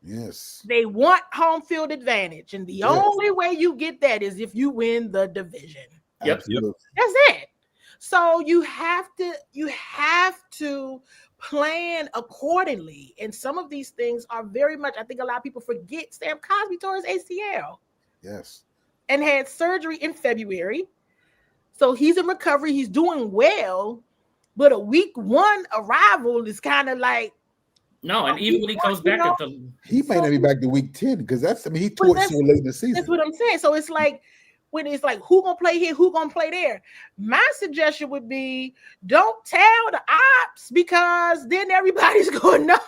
Yes, they want home field advantage, and the only way you get that is if you win the division. Yep. That's it. So you have to plan accordingly. And some of these things are very much, I think a lot of people forget, Sam Cosmi tore his ACL. Yes. And had surgery in February. So he's in recovery. He's doing well. But a week 1 arrival is kind of like. No, and even when he comes back he might not be back to week 10 because he tore it so late in the season. That's what I'm saying. So it's like, when it's like, who gonna play here, who gonna play there? My suggestion would be, don't tell the ops, because then everybody's gonna know,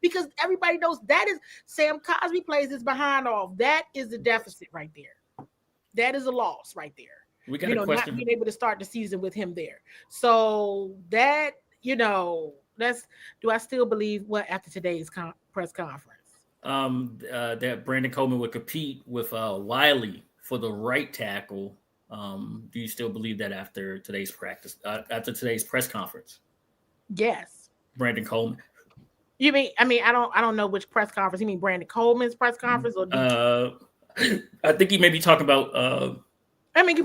because everybody knows that is Sam Cosmi plays his behind off. That is the deficit right there. That is a loss right there. We got a question. Not being able to start the season with him there. So that, that's. Do I still believe after today's press conference? That Brandon Coleman would compete with Wiley for the right tackle. Do you still believe that after today's press conference? Yes. Brandon Coleman. You mean? I don't know which press conference. You mean Brandon Coleman's press conference, or I think he may be talking about. I mean,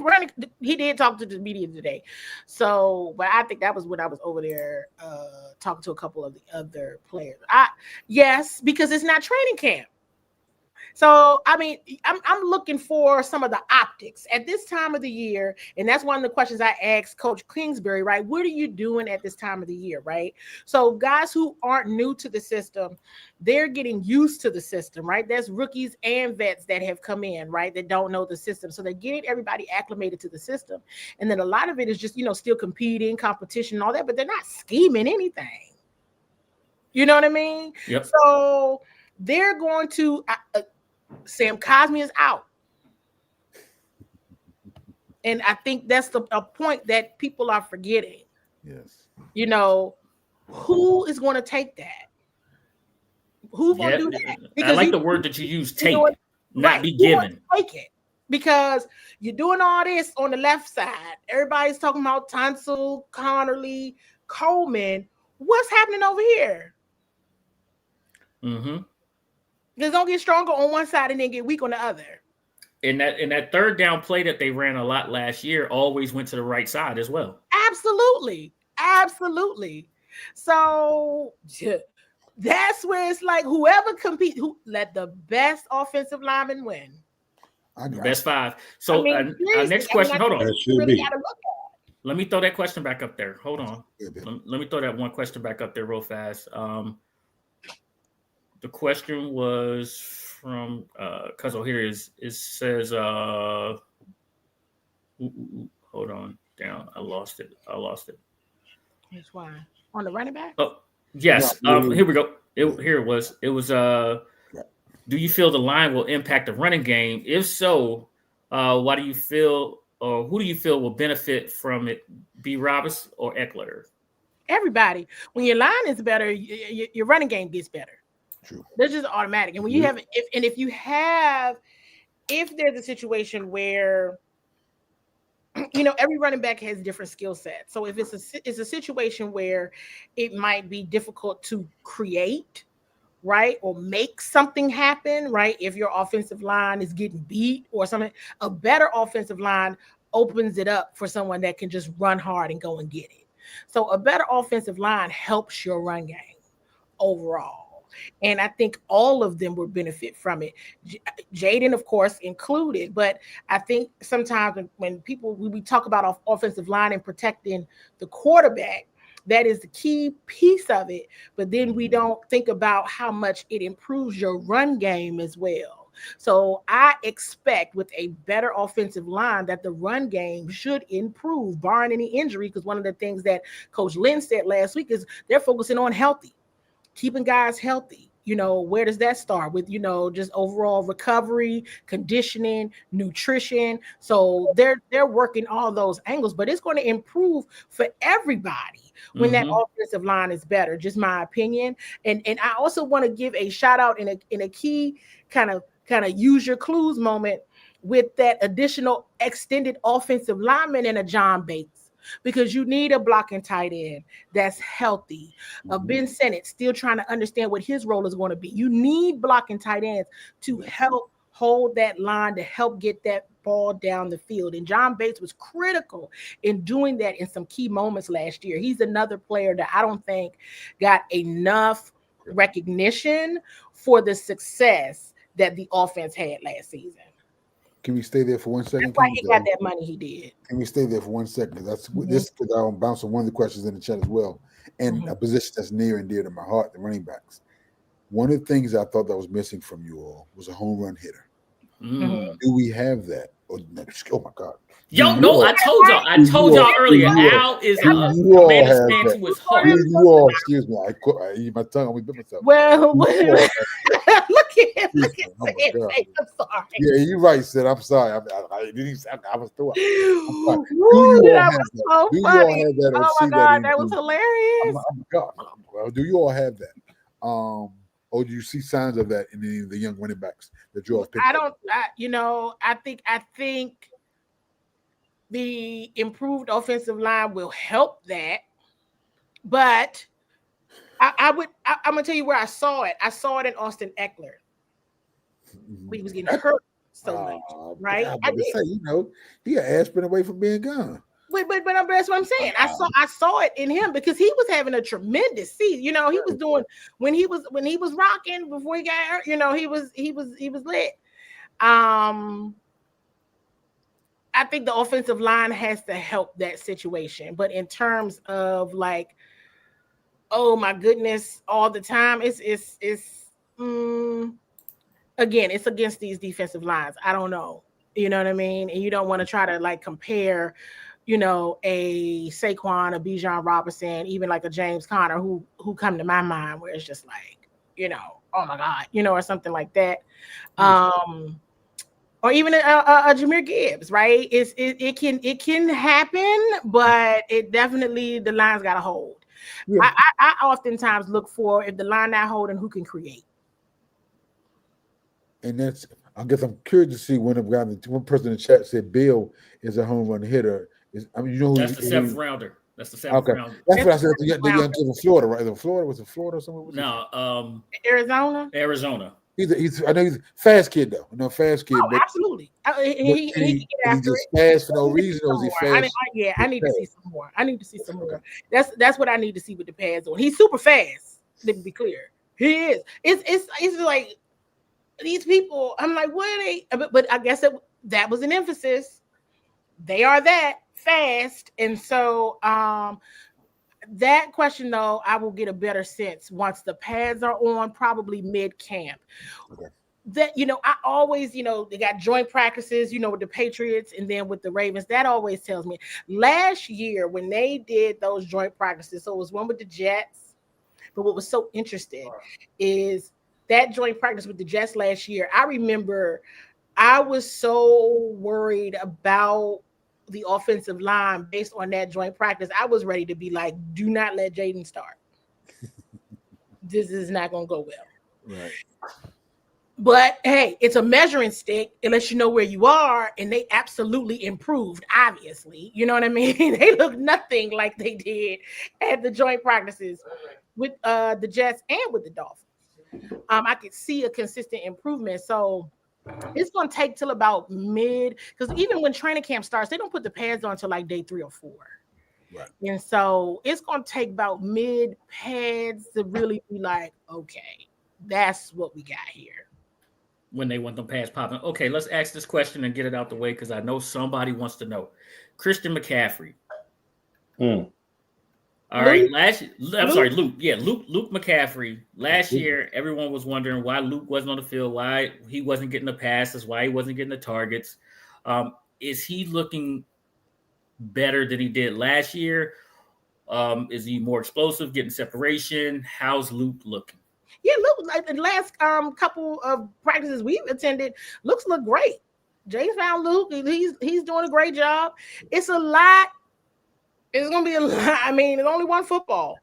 he did talk to the media today. So, but I think that was when I was over there talking to a couple of the other players. Yes, because it's not training camp. So, I mean, I'm looking for some of the optics at this time of the year. And that's one of the questions I asked Coach Kingsbury, right? What are you doing at this time of the year, right? So guys who aren't new to the system, they're getting used to the system, right? There's rookies and vets that have come in, right, that don't know the system. So they're getting everybody acclimated to the system. And then a lot of it is just, still competing, competition, and all that, but they're not scheming anything. You know what I mean? Yep. So they're going to... Sam Cosmi is out. And I think that's a point that people are forgetting. Yes. Who is going to take that? Who's going to do that? Because I like the word that you use, take, not be Who given. Take it. Because you're doing all this on the left side. Everybody's talking about Tunsil, Connerly, Coleman. What's happening over here? Mm-hmm. Because don't get stronger on one side and then get weak on the other. And that third down play that they ran a lot last year always went to the right side as well. Absolutely. So that's where it's like whoever competes, who let the best offensive lineman win. The best five. So our next question, hold on. Let me throw that question back up there. Hold on. Let me throw that one question back up there real fast. The question was from Cuzzo here it says hold on down. I lost it. That's why. On the running back? Oh, yes. Here we go. Here it was. It was do you feel the line will impact the running game? If so, why do you feel, or who do you feel will benefit from it? B. Roberts or Eckler? Everybody. When your line is better, your running game gets better. True. That's just automatic. And when you have, if there's a situation where, every running back has different skill sets. So if it's a situation where it might be difficult to create, right, or make something happen, right? If your offensive line is getting beat or something, a better offensive line opens it up for someone that can just run hard and go and get it. So a better offensive line helps your run game overall. And I think all of them would benefit from it. Jaden, of course, included. But I think sometimes when we talk about offensive line and protecting the quarterback, that is the key piece of it. But then we don't think about how much it improves your run game as well. So I expect with a better offensive line that the run game should improve, barring any injury, because one of the things that Coach Lynn said last week is they're focusing on healthy. Keeping guys healthy, where does that start with, just overall recovery, conditioning, nutrition. So they're working all those angles, but it's going to improve for everybody when that offensive line is better, just my opinion. And I also want to give a shout out in a key kind of use your clues moment with that additional extended offensive lineman and a John Bates. Because you need a blocking tight end that's healthy. Ben Sennett still trying to understand what his role is going to be. You need blocking tight ends to help hold that line, to help get that ball down the field. And John Bates was critical in doing that in some key moments last year. He's another player that I don't think got enough recognition for the success that the offense had last season. Can we stay there for 1 second? That's why he got that money he did. Can we stay there for 1 second? That's this because I'll bounce on one of the questions in the chat as well. And a position that's near and dear to my heart, the running backs. One of the things I thought that was missing from you all was a home run hitter. Do we have that? Oh my God. Yo, no, I told y'all earlier. Al is a Commanders fan to his heart. You all, excuse me. I eat my tongue. I bit myself. Well, look at I'm sorry. Yeah, you're right, Sid. I'm sorry. I was through. Do you all have that? Oh my God, that was hilarious. Oh my God. Well, do you all have that? Or do you see signs of that in the young running backs that you all picked up? I think the improved offensive line will help that. But I'm gonna tell you where I saw it. I saw it in Austin Eckler. He was getting hurt so much, Oh, right? I'm I about to did. say, he got aspirin away from being gone. But that's what I'm saying. I saw it in him because he was having a tremendous season. He was doing when he was rocking before he got hurt. He was lit. I think the offensive line has to help that situation. But in terms of like, oh my goodness, all the time, again, it's against these defensive lines. I don't know. You know what I mean? And you don't want to try to like compare, a Saquon, a Bijan Robinson, even like a James Conner who come to my mind where it's just like, oh my God, or something like that. Or even a Jahmyr Gibbs, right? It can happen, but it definitely the line's got to hold. Yeah. I oftentimes look for if the line not holding, who can create. And I guess I'm curious to see one person in the chat said Bill is a home run hitter. That's the seventh rounder. That's the seventh Okay. rounder. That's what I said. The young kid from Florida, right? Was it Florida or somewhere? No, Arizona. I know he's a fast kid though. Fast kid. Oh, but absolutely. He can get he after just it. fast for no reason, or is he fast? I need to see some more. I need to see some more. That's what I need to see with the pads on. He's super fast. Let me be clear. He is. It's like these people. I'm like, what are they? But I guess that was an emphasis. They are that fast, and so that question though, I will get a better sense once the pads are on, probably mid camp. Okay. That I always they got joint practices with the Patriots and then with the Ravens. That always tells me last year when they did those joint practices, so it was one with the Jets, but what was so interesting is that joint practice with the Jets last year. I remember I was so worried about the offensive line based on that joint practice. I was ready to be like, do not let Jaden start. This is not going to go well. Right. But hey, it's a measuring stick. It lets you know where you are, and they absolutely improved. Obviously, you know what I mean. They look nothing like they did at the joint practices with the Jets and with the Dolphins. I could see a consistent improvement. So it's going to take till about mid, because even when training camp starts, they don't put the pads on until like day 3 or 4. Right. And so it's going to take about mid pads to really be like, okay, that's what we got here. When they want them pads popping. Okay, let's ask this question and get it out the way because I know somebody wants to know. Christian McCaffrey. All right, Luke. Yeah, Luke McCaffrey. Last year, everyone was wondering why Luke wasn't on the field, why he wasn't getting the passes, why he wasn't getting the targets. Is he looking better than he did last year? Is he more explosive, getting separation? How's Luke looking? Yeah, look, like the last couple of practices we've attended, look great. James found Luke. He's doing a great job. It's a lot. It's gonna be a lot. I mean, there's only one football,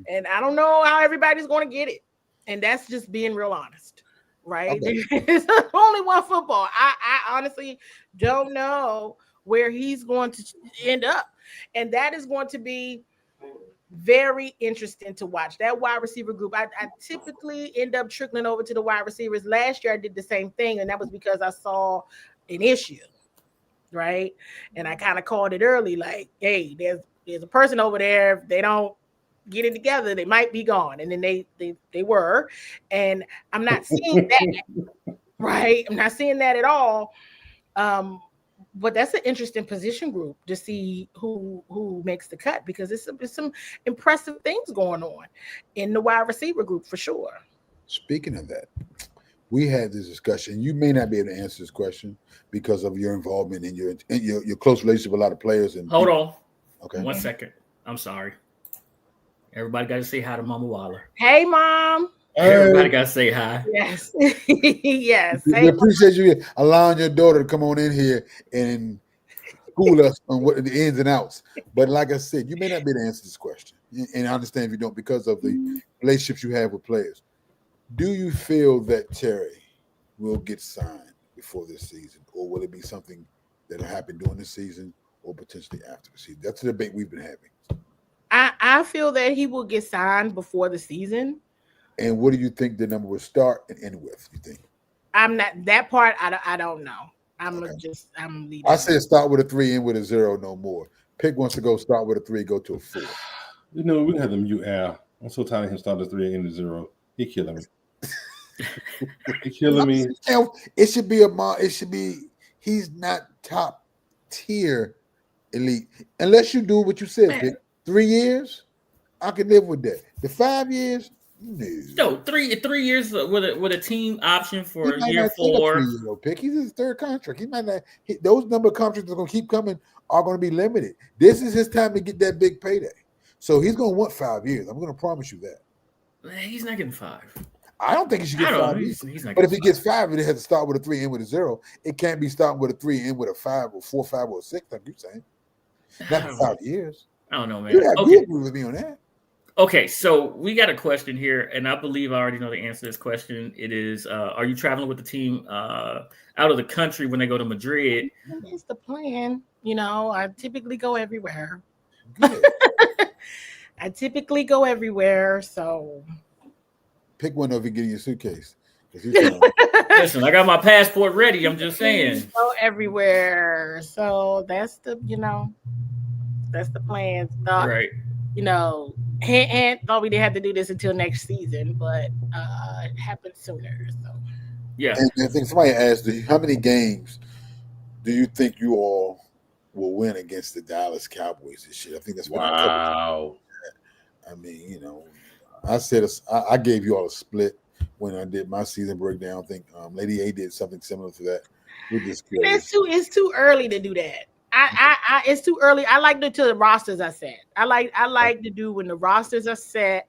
and I don't know how everybody's going to get it. And that's just being real honest, right? It's only one football. I honestly don't know where he's going to end up, and that is going to be very interesting to watch. That wide receiver group, I typically end up trickling over to the wide receivers. Last year I did the same thing, and that was because I saw an issue, right? And I kind of called it early, like, hey, there's a person over there. If they don't get it together, they might be gone. And then they were, and I'm not seeing that, right? I'm not seeing that at all. But that's an interesting position group to see who makes the cut, because it's some impressive things going on in the wide receiver group for sure. Speaking of that, we had this discussion. You may not be able to answer this question because of your involvement in your close relationship with a lot of players. And hold on, okay, 1 second. I'm sorry. Everybody got to say hi to Mama Waller. Hey, Mom. Everybody got to say hi. Yes. Yes. We appreciate you allowing your daughter to come on in here and school us on what the ins and outs. But like I said, you may not be able to answer this question. And I understand if you don't, because of the relationships you have with players. Do you feel that Terry will get signed before this season, or will it be something that'll happen during the season or potentially after the season? That's the debate we've been having. I feel that he will get signed before the season. And what do you think the number will start and end with, you think? I'm not that part. I don't know. I'm leaving. I said start with a 3, end with a 0, no more. Pick wants to go start with a 3, go to a 4. You know, we can have to mute Al. I'm so tired of him starting 3 and 0. He killing me. He killing me. It should be it should be. He's not top tier elite unless you do what you said. Vic. 3 years, I can live with that. The 5 years, no. 3 years with a team option for year 4. Pick. He's his 3rd contract. He might not. Those number of contracts that are going to keep coming are going to be limited. This is his time to get that big payday. So he's going to want 5 years. I'm going to promise you that. He's not getting 5. I don't think he should get 5 years. But if he gets 5, it has to start with a 3, end with a 0. It can't be starting with a 3, end with a 5 or 4, 5 or 6. Like you're saying, not 5 years. I don't know, man. You agree with me on that? Okay, so we got a question here, and I believe I already know the answer to this question. It is, are you traveling with the team out of the country when they go to Madrid? That's the plan. You know, I typically go everywhere. I typically go everywhere, so pick one of you, get in your suitcase. Listen, I got my passport ready. I'm just saying. Go everywhere. So that's the plan. Right. You know, and thought we didn't have to do this until next season, but it happened sooner. So yeah. And I think somebody asked, how many games do you think you all will win against the Dallas Cowboys this year? I think that's wow. I mean, you know, I said I gave you all a split when I did my season breakdown. I think Lady A did something similar to that. It's too early to do that. It's too early. I like to do the rosters are set. I like to do when the rosters are set.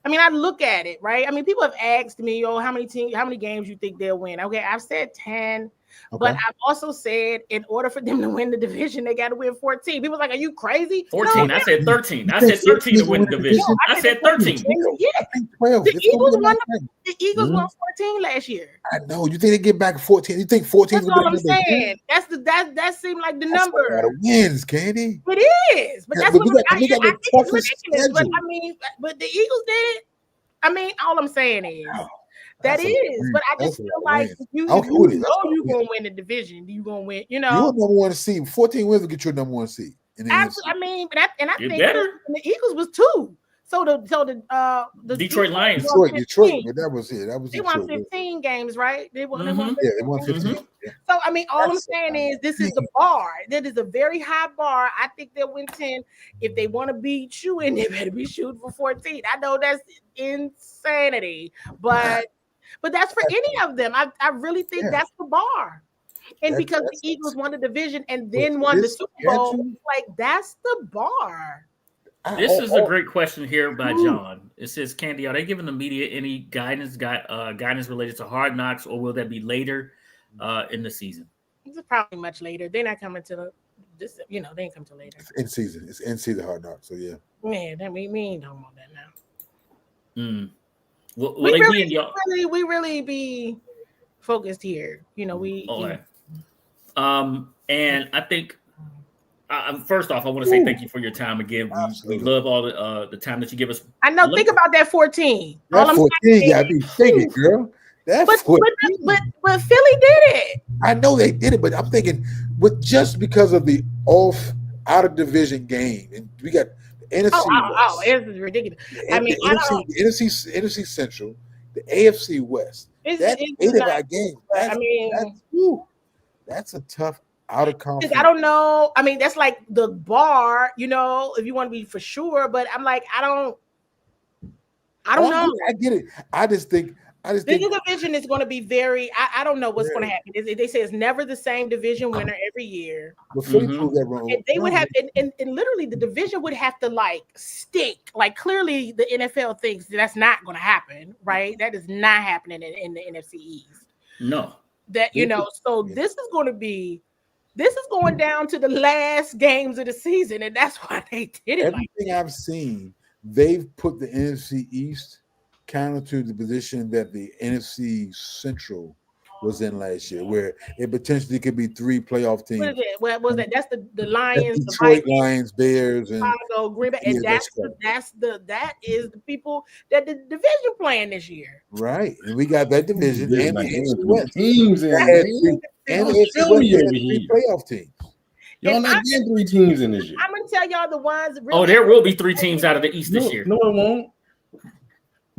I mean, I look at it, right? I mean, people have asked me, how many games you think they'll win? Okay, I've said 10. Okay. But I've also said in order for them to win the division, they got to win 14. People are like, are you crazy? 14. No, I said 13. I said 13 to win the division. No, I said 13. Yeah. 12. The Eagles won 14 last year. I know. You think they get back 14? You think 14? That's all I'm saying. That seemed like the number. That's a lot of wins, Candy. It is. But that's what I think it's ridiculous. But I mean, but the Eagles did it. I mean, all I'm saying is that is, but I just feel like if you know you're gonna win the division, you're gonna win. You know, you're number 1 seed. 14 wins will get your number 1 seed. I mean, I think the Eagles was 2. So the Detroit Lions, Detroit, but that was it. That was they won 15 games, right? They won. They won 15. Yeah. So I mean, all I'm saying is this is the bar. That is a very high bar. I think they'll win 10. If they want to beat you, and they better be shooting for 14. I know that's insanity, but that's for any of them. I really think that's the bar. And because the Eagles won the division and then won the Super Bowl, like that's the bar. This is a great question here by John. It says, Candy, are they giving the media any guidance related to Hard Knocks, or will that be later in the season? It's probably much later. They're not coming to they ain't come to later. It's in season. It's in season Hard Knocks. So yeah. Man, we ain't talking about that now. We really be focused here. You know, and I think. First off, I want to say thank you for your time again. We love all the time that you give us. I know. Think about that 14. That 14 gotta be thinking, girl. But Philly did it. I know they did it, but I'm thinking just because of the out of division game, and we got the NFC. It's ridiculous. The NFC Central, the AFC West. That's 8 of our games. That's a tough. Out of confidence. I don't know. I mean, that's like the bar, you know, if you want to be for sure. But I'm like, I don't know. I get it. I just think the division is going to be very. I don't know what's going to happen. They say it's never the same division winner every year. But Philly proved that wrong. And they would have, and literally the division would have to like stick. Like clearly, the NFL thinks that's not going to happen, right? That is not happening in the NFC East. No. That So this is going to be. This is going down to the last games of the season, and that's why they did it. Everything I've seen, they've put the NFC East counter to the position that the NFC Central was in last year, where it potentially could be 3 playoff What teams. is it? What was that? That's the That's Lions, the Detroit Vikings, Lions, Bears, and Chicago, Green Bay, yeah, and that's correct. that is the people that the division playing this year. Right, and we got that division Division, and the like, AFC getting 3 West. teams in, That has man. and Y'all the AFC show West me has over 3 here. playoff teams. Y'all And not getting 3 teams in this year. I'm gonna tell y'all the ones Oh, really. there will be 3 teams out of the East this No, year. no, it won't.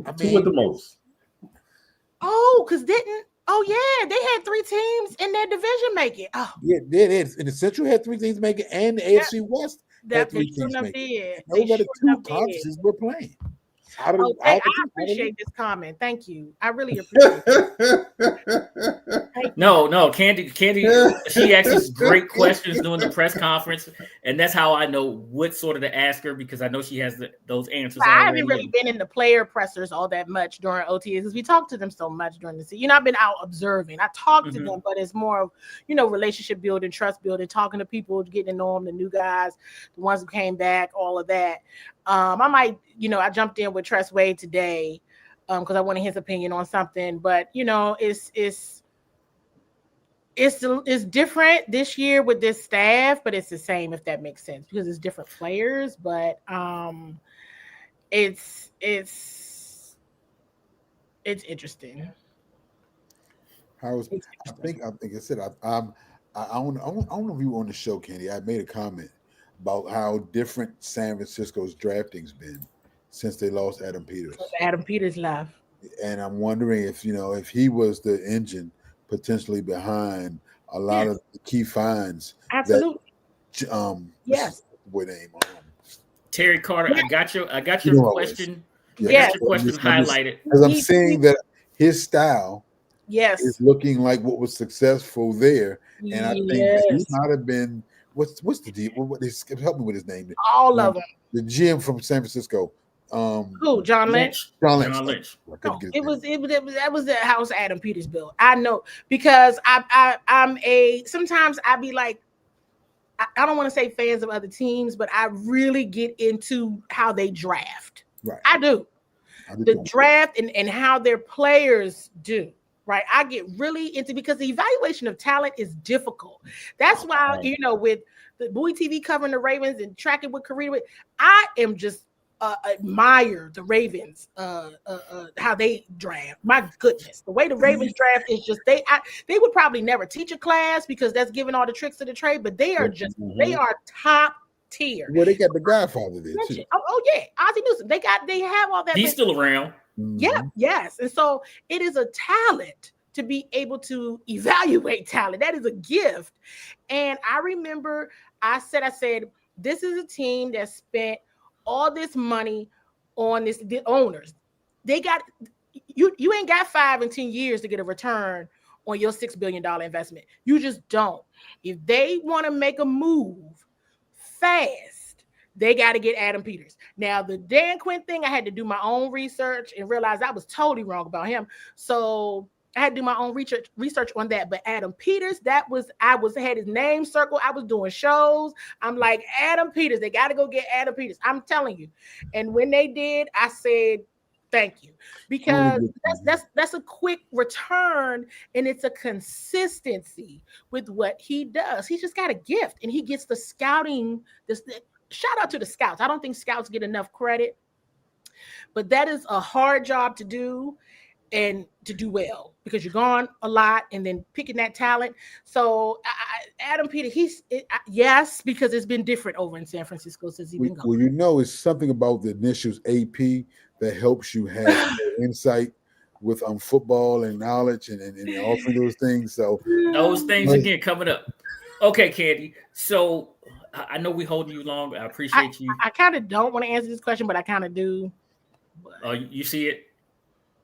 I 2 mean, at the most. Oh, because didn't. Oh yeah, they had 3 teams in their division make it. Oh, yeah, it is. And the Central had 3 teams making, and the AFC West had that 3 they sure teams enough making. did. Those They are sure the 2 enough did. conferences we're playing. Out of, Oh, out I of the- appreciate this comment. Thank you. I really appreciate it. Thank you. No, Candy, she asks these great questions during the press conference, and that's how I know what sort of to ask her because I know she has those answers I already. haven't really been in the player pressers all that much during OTAs because we talk to them so much during the season. You know, I've been out observing. I talk to them, but it's more of, relationship building, trust building, talking to people, getting to know them, the new guys, the ones who came back, all of that. I might, I jumped in with Tress Wade today because I wanted his opinion on something, but it's different this year with this staff, but it's the same if that makes sense because it's different players, but it's interesting. I think I said I don't know if you were on the show, Candy. I made a comment about how different San Francisco's drafting's been since they lost Adam Peters. Adam Peters left. And I'm wondering if if he was the engine potentially behind a lot of the key finds. Absolutely. That yes. What name? Terry Carter, I got your question. Yeah. Your question highlighted. Because I'm seeing that his style is looking like what was successful there. And I think that he might have been what's the deal? Help me with his name. All of them. The GM from San Francisco. Who? John Lynch. John Lynch. No, that was the house Adam Peters built. I know because I'm sometimes I be like, I don't want to say fans of other teams, but I really get into how they draft. Right. I do. The draft and how their players do. Right. I get really into because the evaluation of talent is difficult. That's why, with the Bowie TV covering the Ravens and tracking with Karina, I am just admire the Ravens, how they draft. My goodness, the way the Ravens draft is just they would probably never teach a class because that's giving all the tricks of the trade, but they are just they are top tier. Well, they got the Godfather there too. Oh yeah, Ozzie Newsome. They have all that. He's still around. Yeah, yes, and so it is a talent to be able to evaluate talent. That is a gift. And I remember I said, this is a team that spent all this money on the owners. They got you ain't got 5 and 10 years to get a return on your $6 billion investment. You just don't. If they want to make a move fast, they got to get Adam Peters. Now, the Dan Quinn thing, I had to do my own research and realize I was totally wrong about him. So I had to do my own research on that. But Adam Peters, I had his name circled. I was doing shows. I'm like, Adam Peters, they got to go get Adam Peters. I'm telling you. And when they did, I said, thank you. Because that's a quick return and it's a consistency with what he does. He's just got a gift and he gets the scouting. Shout out to the scouts. I don't think scouts get enough credit, but that is a hard job to do and to do well because you're gone a lot and then picking that talent. So Adam Peters, yes, because it's been different over in San Francisco since he's been gone. Well, it's something about the initials AP that helps you have insight with football and knowledge and all of those things. So those things again coming up. Okay, Candy. So I know we holding you long. I appreciate you. I kind of don't want to answer this question, but I kind of do. You see it?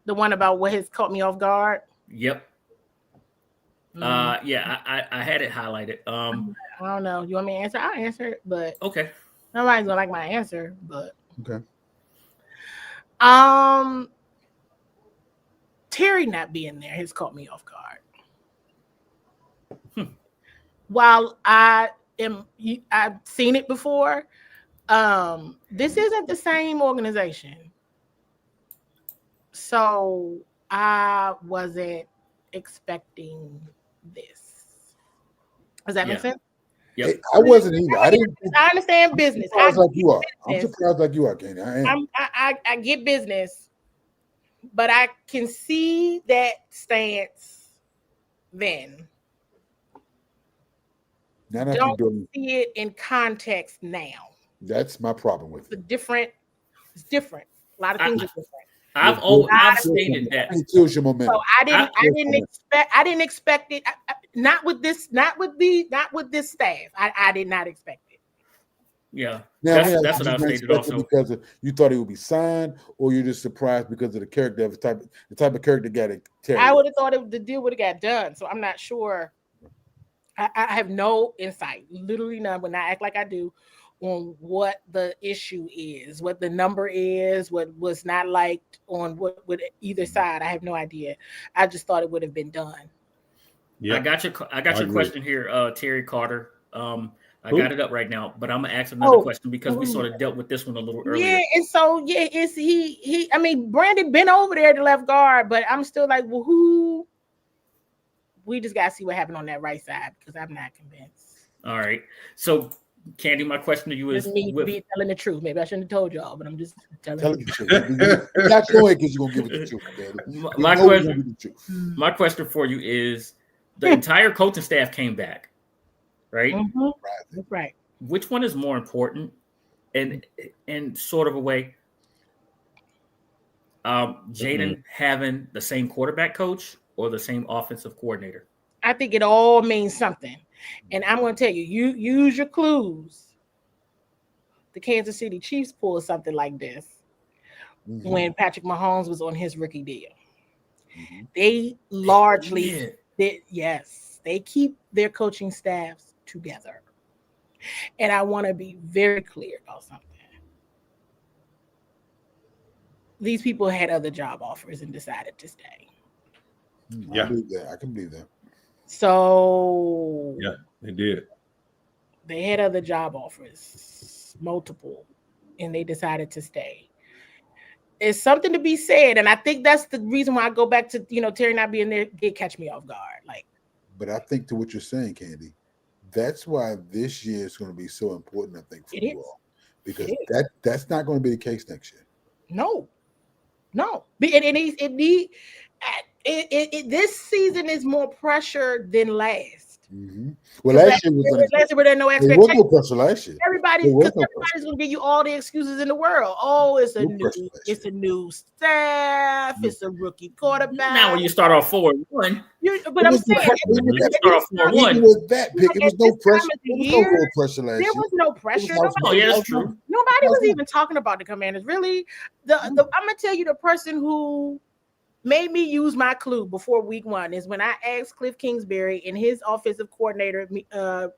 The one about what has caught me off guard? Yep. Yeah, I had it highlighted. I don't know. You want me to answer? I'll answer it, but okay. Nobody's gonna like my answer, but okay. Terry not being there has caught me off guard. While I've seen it before, this isn't the same organization. So I wasn't expecting this. Does that make Yeah. sense? Yep. I wasn't either. I didn't. I understand business. I'm surprised like you are. I'm business. surprised like you are, Kenny. I am. I get business, but I can see that stance then. Now that Don't you're doing, see it in context now. that's my problem with it. It's different. A lot of things are different. I've stated that. It kills your momentum. So I didn't expect it. Not with this staff. I did not expect it. Yeah, Now, that's what I've stated also. Because you thought he would be signed, or you're just surprised because of the character of the type of character got it. I would have thought the deal would have got done. So I'm not sure. I have no insight, literally none. When I act like I do, on what the issue is, what the number is, what was not liked on what with either side. I have no idea. I just thought it would have been done. Yeah, I got your question here, Terry Carter. I got it up right now, but I'm gonna ask another question because we sort of dealt with this one a little earlier. Yeah, and so it's he. I mean, Brandon been over there to left guard, but I'm still like, well, who? We just gotta see what happened on that right side because I'm not convinced. All right, so Candy, my question to you is: me be telling the truth. Maybe I shouldn't have told y'all, but I'm just telling the truth. Not your because you're gonna give it the truth, Daddy. My question for you is: the entire coaching staff came back, right? Mm-hmm. That's right. Which one is more important, and in sort of a way, Jaden having the same quarterback coach or the same offensive coordinator? I think it all means something. And I'm going to tell you, you use your clues. The Kansas City Chiefs pulled something like this when Patrick Mahomes was on his rookie deal. They largely they keep their coaching staffs together. And I want to be very clear about something. These people had other job offers and decided to stay. Yeah, I can believe that. So yeah, they did. They had other job offers, multiple, and they decided to stay. It's something to be said, and I think that's the reason why I go back to Terry not being there did catch me off guard. But I think to what you're saying, Candy, that's why this year is going to be so important. I think for you all, because that's not going to be the case next year. No. This season is more pressure than last. Mm-hmm. Well, last year there were no expectations. There was no pressure last year. Everybody's going to give you all the excuses in the world. Oh, it's a new staff. It's a rookie quarterback. Now, when you start off 4-1, but I'm saying you start off 4-1. With that pick, it was no pressure. There was no real pressure last year. There was no pressure. That's true. Nobody was even talking about the Commanders. Really, I'm gonna tell you, the person who made me use my clue before week 1 is when I asked Cliff Kingsbury in his offensive coordinator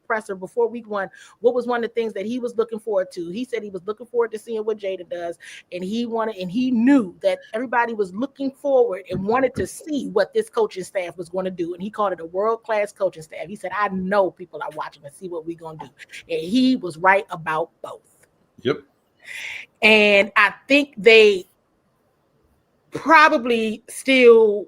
presser before week 1, what was one of the things that he was looking forward to. He said he was looking forward to seeing what Jada does, and he knew that everybody was looking forward and wanted to see what this coaching staff was going to do, and he called it a world-class coaching staff. He said, I know people are watching to see what we're going to do, and he was right about both. Yep. And I think they probably still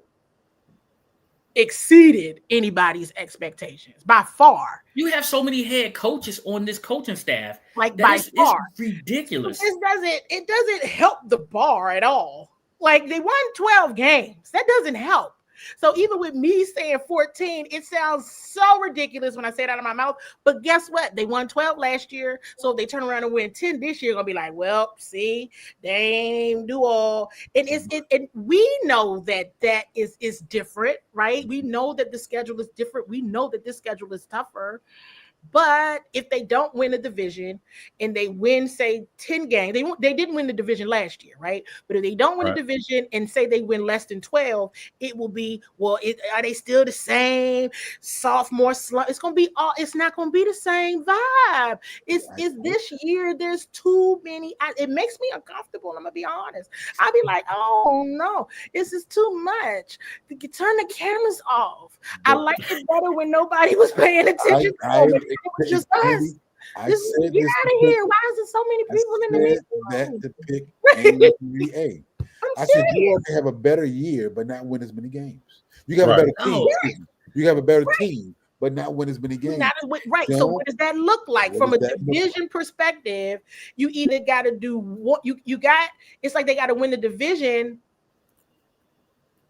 exceeded anybody's expectations by far. You have so many head coaches on this coaching staff, by far, it's ridiculous. It doesn't help the bar at all. Like, they won 12 games. That doesn't help. So even with me saying 14, it sounds so ridiculous when I say it out of my mouth. But guess what? They won 12 last year. So if they turn around and win 10 this year, gonna be like, well, see, they ain't do all. And we know that is different, right? We know that the schedule is different. We know that this schedule is tougher. But if they don't win a division and they win, say, 10 games, they didn't win the division last year, right? But if they don't win a division and say they win less than 12, it will be, well, are they still the same sophomore slump? It's not going to be the same vibe. It's this year, there's too many. It makes me uncomfortable. I'm going to be honest. I'll be like, oh no, this is too much. Turn the cameras off. I liked it better when nobody was paying attention. It was just us. Get out of here. Why is there so many people in the meeting? That the pick ain't A. I said you serious. ought to have a better year, but not win as many games. You can have a Right. better team. No. Excuse me. You can have a better team, but not win as many games. Right. So Don't- what does that look like what from a does that look division perspective? You either got to do what you got. It's like they got to win the division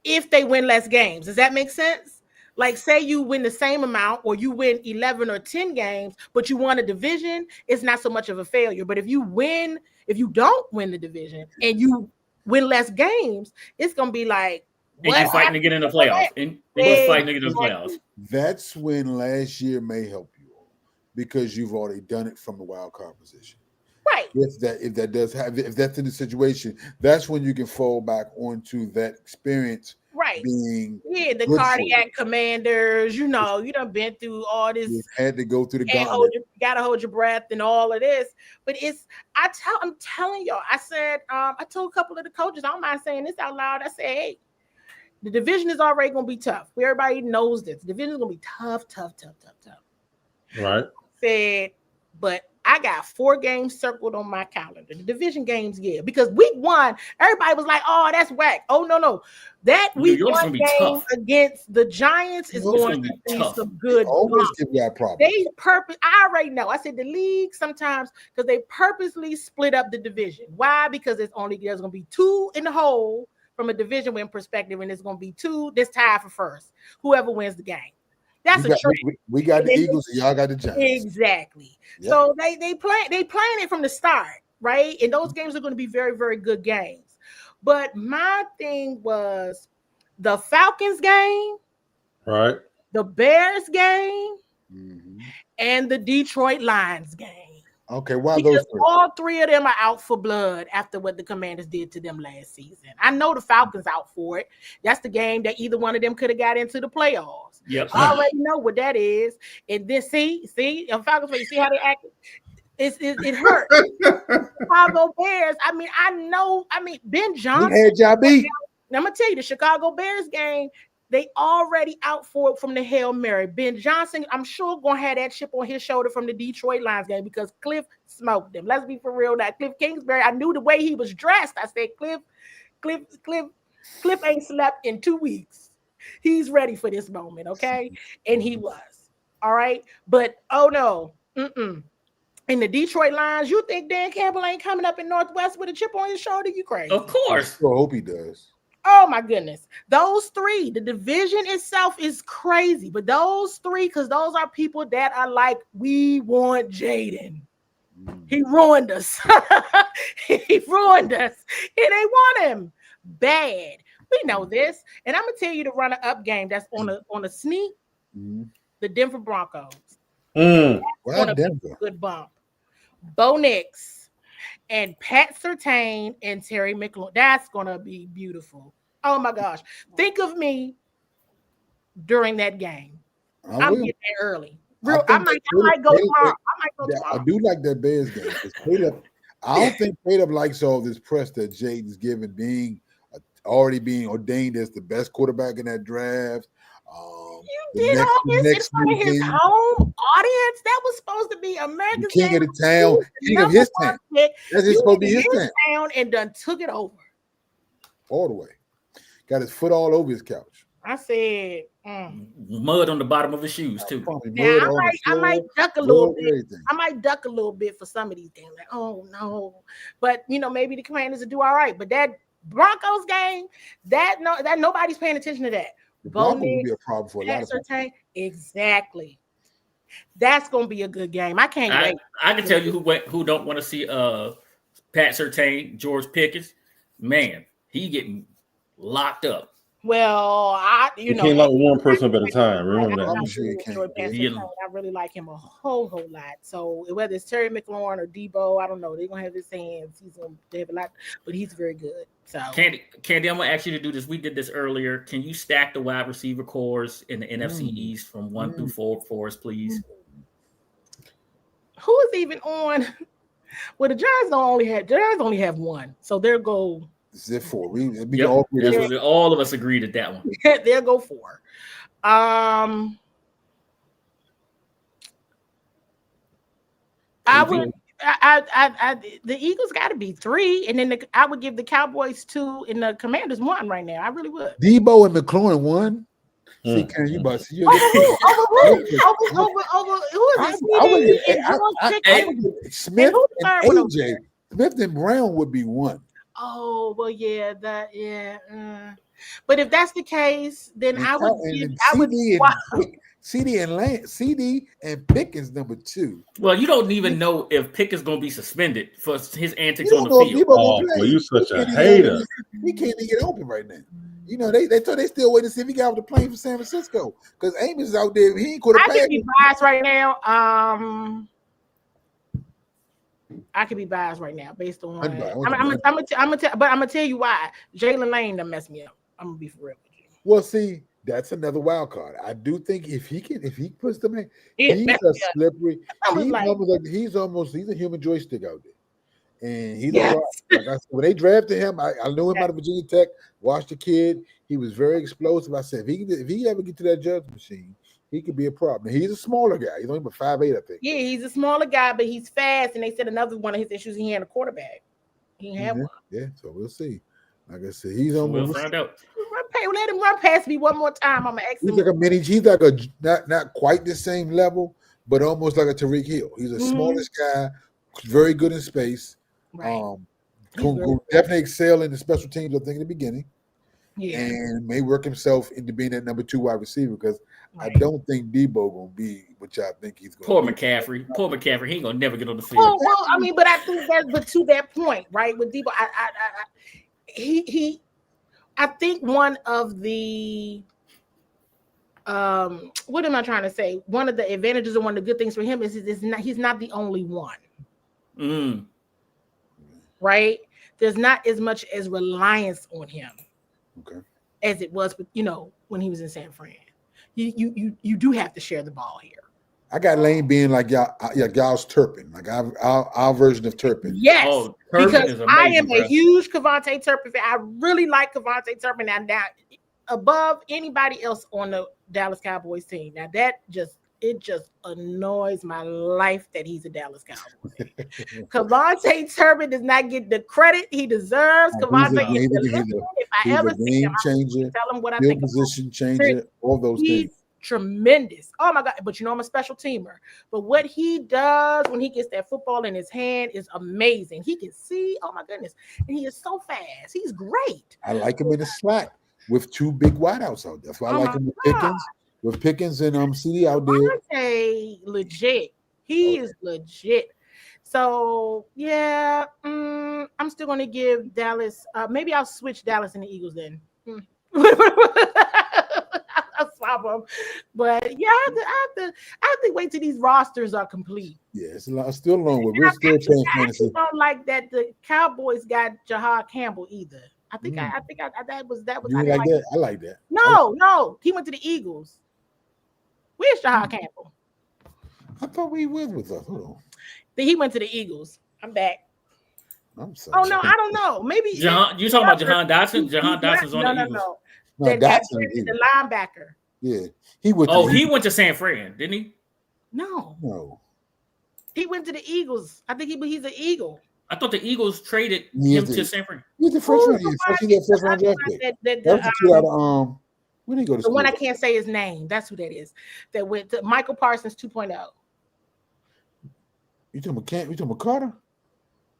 if they win less games. Does that make sense? Like, say you win the same amount, or you win 11 or 10 games, but you won a division, it's not so much of a failure. But if you don't win the division and you win less games, it's gonna be like, And what you're fighting to happened get in the before playoffs. that? And you're fighting to get in the Exactly. playoffs. That's when last year may help you all because you've already done it from the wild card position. Right. If that's in the situation, that's when you can fall back onto that experience Right. being Yeah, the good for cardiac commanders, you done been through all this. you. Had to go through the And gauntlet. gotta hold your breath and all of this. But I'm telling y'all, I said, I told a couple of the coaches, I don't mind saying this out loud. I said, hey, the division is already gonna be tough. Everybody knows this. The division is gonna be tough. Right. Said, but I got 4 games circled on my calendar. The division games, yeah, because week 1, everybody was like, "Oh, that's whack." Oh no, that New week York's 1 gonna be game tough. against the Giants is New York's going gonna to be be tough. some good. Always bumps. give that problem. They I already know. I said the league sometimes, because they purposely split up the division. Why? Because there's going to be 2 in the hole from a division win perspective, and there's going to be 2 this tie for first. Whoever wins the game. That's a trend. We got the Eagles and y'all got the Giants. Exactly. Yep. So they plan it from the start, right? And those games are going to be very, very good games. But my thing was the Falcons game, Right. the Bears game, Mhm. and the Detroit Lions game. Okay, why Because those 3? all 3 of them are out for blood after what the Commanders did to them last season. I know the Falcons out for it. That's the game that either one of them could have got into the playoffs. Yep. I already know what that is. And then see, Falcons, you see how they act? It hurt. Chicago Bears. Ben Johnson. We had y'all beat. I'm gonna tell you, the Chicago Bears game, they already out for it from the Hail Mary. Ben Johnson, I'm sure, gonna have that chip on his shoulder from the Detroit Lions game because Cliff smoked them. Let's be for real. That Cliff Kingsbury, I knew the way he was dressed. I said, Cliff ain't slept in 2 weeks. He's ready for this moment, okay? And he was. All right. But oh no, in the Detroit Lions, you think Dan Campbell ain't coming up in Northwest with a chip on his shoulder? You crazy? Of course. I hope he does. Oh my goodness. Those 3, the division itself is crazy, but those 3, because those are people that are like, we want Jaden. He ruined us. He ruined us. And they want him bad. We know this. And I'm gonna tell you the runner-up game that's on a sneak, the Denver Broncos. Why Denver? Good bump. Bo Nix and Pat Surtain and Terry McLaurin. That's gonna be beautiful. Oh my gosh. Think of me during that game. I'm getting there early. I might go tomorrow. I do like that Bears game. I don't think Caleb likes all this press that Jaden's given, already being ordained as the best quarterback in that draft. You did all this in front of his home audience. That was supposed to be America's king of the town, king of his town. That's supposed to be his town, and done took it over all the way. Got his foot all over his couch. I said, mud on the bottom of his shoes too. Now, I might duck a little bit. I might duck a little bit for some of these games. Like, oh no, but maybe the Commanders will do all right. But that Broncos game, that nobody's paying attention to that. The Broncos will be a problem for a lot of people. Exactly. That's gonna be a good game. I can't wait. I can tell you who don't want to see Pat Surtain, George Pickens. Man, he getting locked up. Well, you can't like one person at a time. Remember that. I'm sure you can. I really like him a whole lot. So whether it's Terry McLaurin or Debo, I don't know. They're gonna have his hands. They have a lot, but he's very good. So Candy, I'm gonna ask you to do this. We did this earlier. Can you stack the wide receiver cores in the NFC East from 1 through 4 for us, please? Who is even on? Well, the Giants only have 1, so they'll go. This is 4. All of us agreed at that one. They'll go 4. the Eagles got to be 3, and then I would give the Cowboys 2 and the Commanders 1 right now. I really would. Debo and McLaurin 1. See, Karen, you about to see. Over who? Over who is it? I would CD give, and I George would Pickens? give Smith who's the and third one over AJ. there? Smith and Brown would be 1. Oh well, yeah, but if that's the case, then And I would. CD and Pickens number 2. Well, you don't even know if Pickett's going to be suspended for his antics You on don't know the if field. Debo gonna play. Well, you such a He can't even hater. He can't even get open right now. You know, they still waiting to see if he got off the plane for San Francisco because Amos is out there. He ain't caught a I pass. could be biased right now. I could be biased right now based on. I'm gonna tell you why. Jalen Lane done messed me up. I'm gonna be for real with you. Well, see, that's another wild card. I do think if he puts them in, It he's messed a me up. slippery. I was He's a human joystick out there, and he's Yes. a rock. Like I said, when they drafted him, I knew him out of Virginia Tech. Watched the kid; he was very explosive. I said, if he ever get to that judge machine, he could be a problem. He's a smaller guy. He's only about 5'8", I think. Yeah, he's a smaller guy, but he's fast. And they said another one of his issues he had a quarterback. He had one. Yeah, so we'll see. Like I said, he's We'll almost. find out. Let him run past me one more time. I'm gonna ask He's him. like a mini. He's like a not quite the same level, but almost like a Tariq Hill. He's a smallish guy, very good in space. Right. Who definitely excel in the special teams. I think in the beginning, Yeah. and may work himself into being that number 2 wide receiver because Right. I don't think Debo gonna be what y'all think he's going. Poor McCaffrey. He ain't gonna never get on the field. Well, I mean, but I think but to that point, right? With Debo, I think one of the what am I trying to say? One of the advantages and one of the good things for him is he's not the only one. Right? There's not as much as reliance on him as it was with, when he was in San Fran. You do have to share the ball here. I got Lane being like y'all's Turpin, like our version of Turpin. Yes, Turpin because is amazing, I am a bro. huge Kevontae Turpin fan. I really like Kevontae Turpin now above anybody else on the Dallas Cowboys team. Now it just annoys my life that he's a Dallas Cowboy. Kevontae Turpin does not get the credit he deserves. Kevontae is if I ever see him, changer, tell him what I field think. Position changer, all those things. Tremendous. Oh my God. But I'm a special teamer. But what he does when he gets that football in his hand is amazing. He can see, oh my goodness. And he is so fast. He's great. I like him in the slot with 2 big wideouts out there. That's why I like him with Pickens and CD out there. Kevontae legit. He is legit. So yeah, I'm still gonna give Dallas. Maybe I'll switch Dallas and the Eagles then. I'll swap them. But yeah, I have to wait till these rosters are complete. Yeah, it's still long with. We're still playing fantasy. I don't like that the Cowboys got Jahad Campbell either. I think that was. You like that? I like that. No, he went to the Eagles. Where's Jahad Campbell? I thought we was with us. Hold on. He went to the Eagles. I'm back. I'm sorry. Oh no, I don't know. Maybe you talking about Jahan Dotson? Jahan Dotson's on the Eagles. No, Dotson, the linebacker. Yeah, he went. He went to San Fran, didn't he? No. He went to the Eagles. I think he's an Eagle. I thought the Eagles traded him to San Fran. He's the first round. He's first round draft pick. That's the kid out of where did he go to school? The one I can't say his name. That's who that is. That went to Michael Parsons 2.0. You talking about Carter?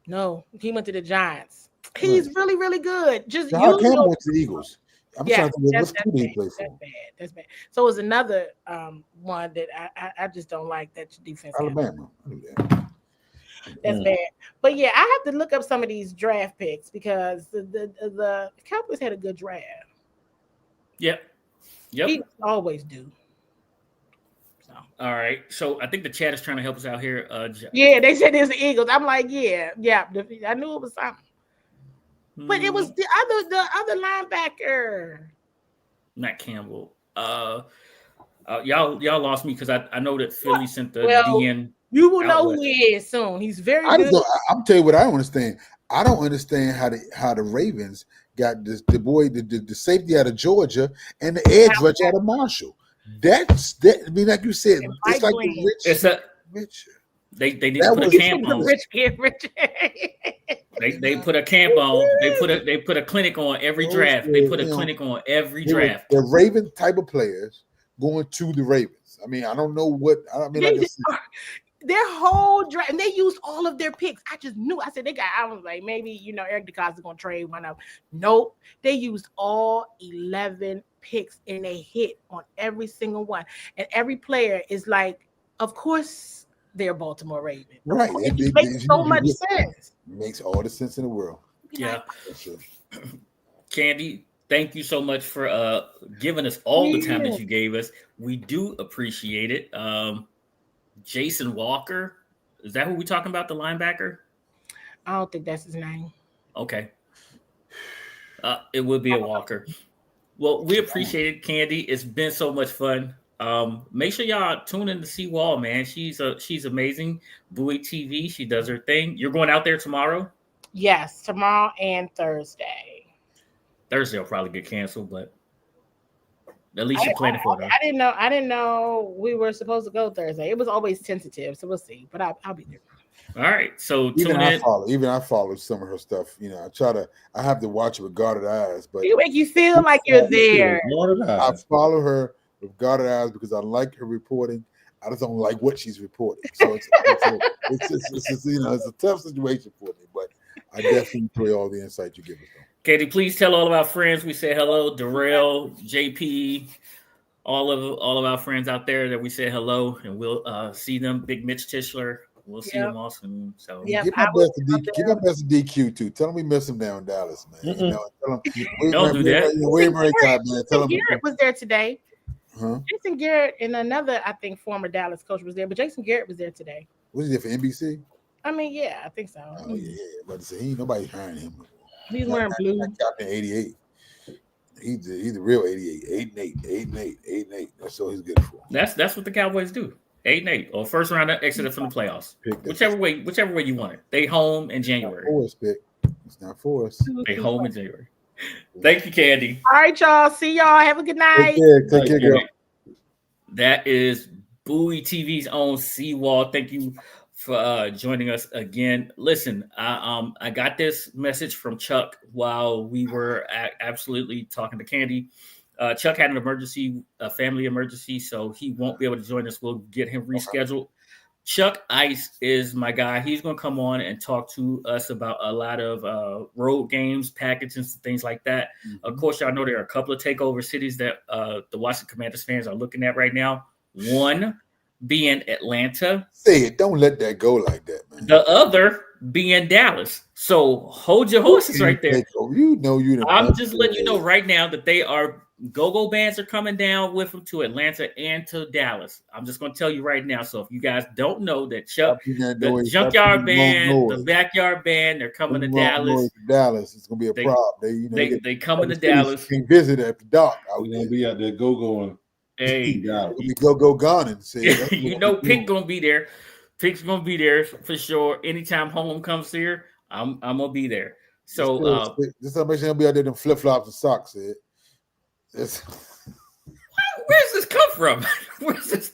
No, he went to the Giants. He's really, really good. Just Campbell went to the Eagles. I'm trying to think that's he played for. That's bad. So it was another one that I just don't like that defense. Alabama. That's bad. But yeah, I have to look up some of these draft picks because the Cowboys had a good draft. Yep. He always do. So. All right. So I think the chat is trying to help us out here. Yeah, they said it's the Eagles. I'm like, yeah. I knew it was something. But it was the other linebacker. Not Campbell. Y'all lost me because I know that Philly sent the DN. You will know who he is soon. He's very good. I'm telling you what I don't understand. I don't understand how the Ravens got the safety out of Georgia and the edge rush out of Marshall. I mean, like you said, it's like the rich. They need to That put a was- camp on. Rich get rich. They put a camp on. They put a clinic on every Those draft. They were, put a you know, clinic on every they were draft. the Raven type of players going to the Ravens. I mean, I don't know what I mean. Like I said, Their whole draft, and they used all of their picks. I just knew. I said I was like, maybe Eric DeCosta is gonna trade one of them. Nope, they used all 11 picks and they hit on every single one. And every player is like, of course, they're Baltimore Ravens. right? It makes so much sense. Makes all the sense in the world. Yeah, That's it. Candy, thank you so much for giving us all the time Yeah. that you gave us. We do appreciate it. Jason Walker, is that who we talking about? The linebacker? I don't think that's his name. Okay. It would be a Walker. Well, we appreciate it, Candy. It's been so much fun. Make sure y'all tune in to CWall, man. She's amazing. Bowie TV, she does her thing. You're going out there tomorrow? Yes, tomorrow and Thursday. Thursday will probably get canceled, but at least you're planning for it. I didn't know we were supposed to go Thursday. It was always tentative, so we'll see. But I'll be there. All right. So Even tune in. I follow some of her stuff. You know, I have to watch it with guarded eyes, but It make you feel like you're there. I follow her with guarded eyes because I like her reporting. I just don't like what she's reporting. So it's a tough situation for me, but I definitely enjoy all the insight you give us. Katie, please tell all of our friends we say hello. Darrell, JP, all of our friends out there that we say hello, and we'll see them. Big Mitch Tischler, we'll see them all soon. So give my best to DQ too. Tell them we miss him down in Dallas, man. You know, tell them, don't do that. Jason Garrett was there today. Huh? Jason Garrett and another, I think, former Dallas coach was there, but Jason Garrett was there today. Was he there for NBC? I mean, yeah, I think so. Oh yeah, but ain't nobody hiring him. He's wearing blue. Captain 88. He's the real 88. 8-8. That's all he's good for. That's what the Cowboys do. 8-8 or first round exit from the playoffs. Whichever way you want it. They home in January. It's not for us. They home in January. Thank you, Candy. All right, y'all. See y'all. Have a good night. Take care, girl. That is Bowie TV's own CWall. Thank you for joining us again. Listen, I got this message from Chuck while we were absolutely talking to Candy. Chuck had a family emergency, so he won't be able to join us. We'll get him rescheduled. Chuck Ice is my guy. He's going to come on and talk to us about a lot of road games, packages, and things like that. Mm-hmm. Of course, y'all know there are a couple of takeover cities that the Washington Commanders fans are looking at right now. One being Atlanta. Say it. Don't let that go like that, man. The other being Dallas. So hold your horses right there. I'm just letting you know right now that they are go-go bands are coming down with them to Atlanta and to Dallas. I'm just going to tell you right now. So if you guys don't know that Chuck, the Junkyard Band, the Backyard Band, they're coming to Dallas. Dallas, it's going to be a problem. They coming to Dallas. Can visit at the dock. We're going to be out there go-going. Hey, go gone and say, you know, Pick gonna be there. Pick's gonna be there for sure. Anytime home comes here, I'm gonna be there. So just make sure I'll be out there in flip flops and socks. Where's this come from? Where's this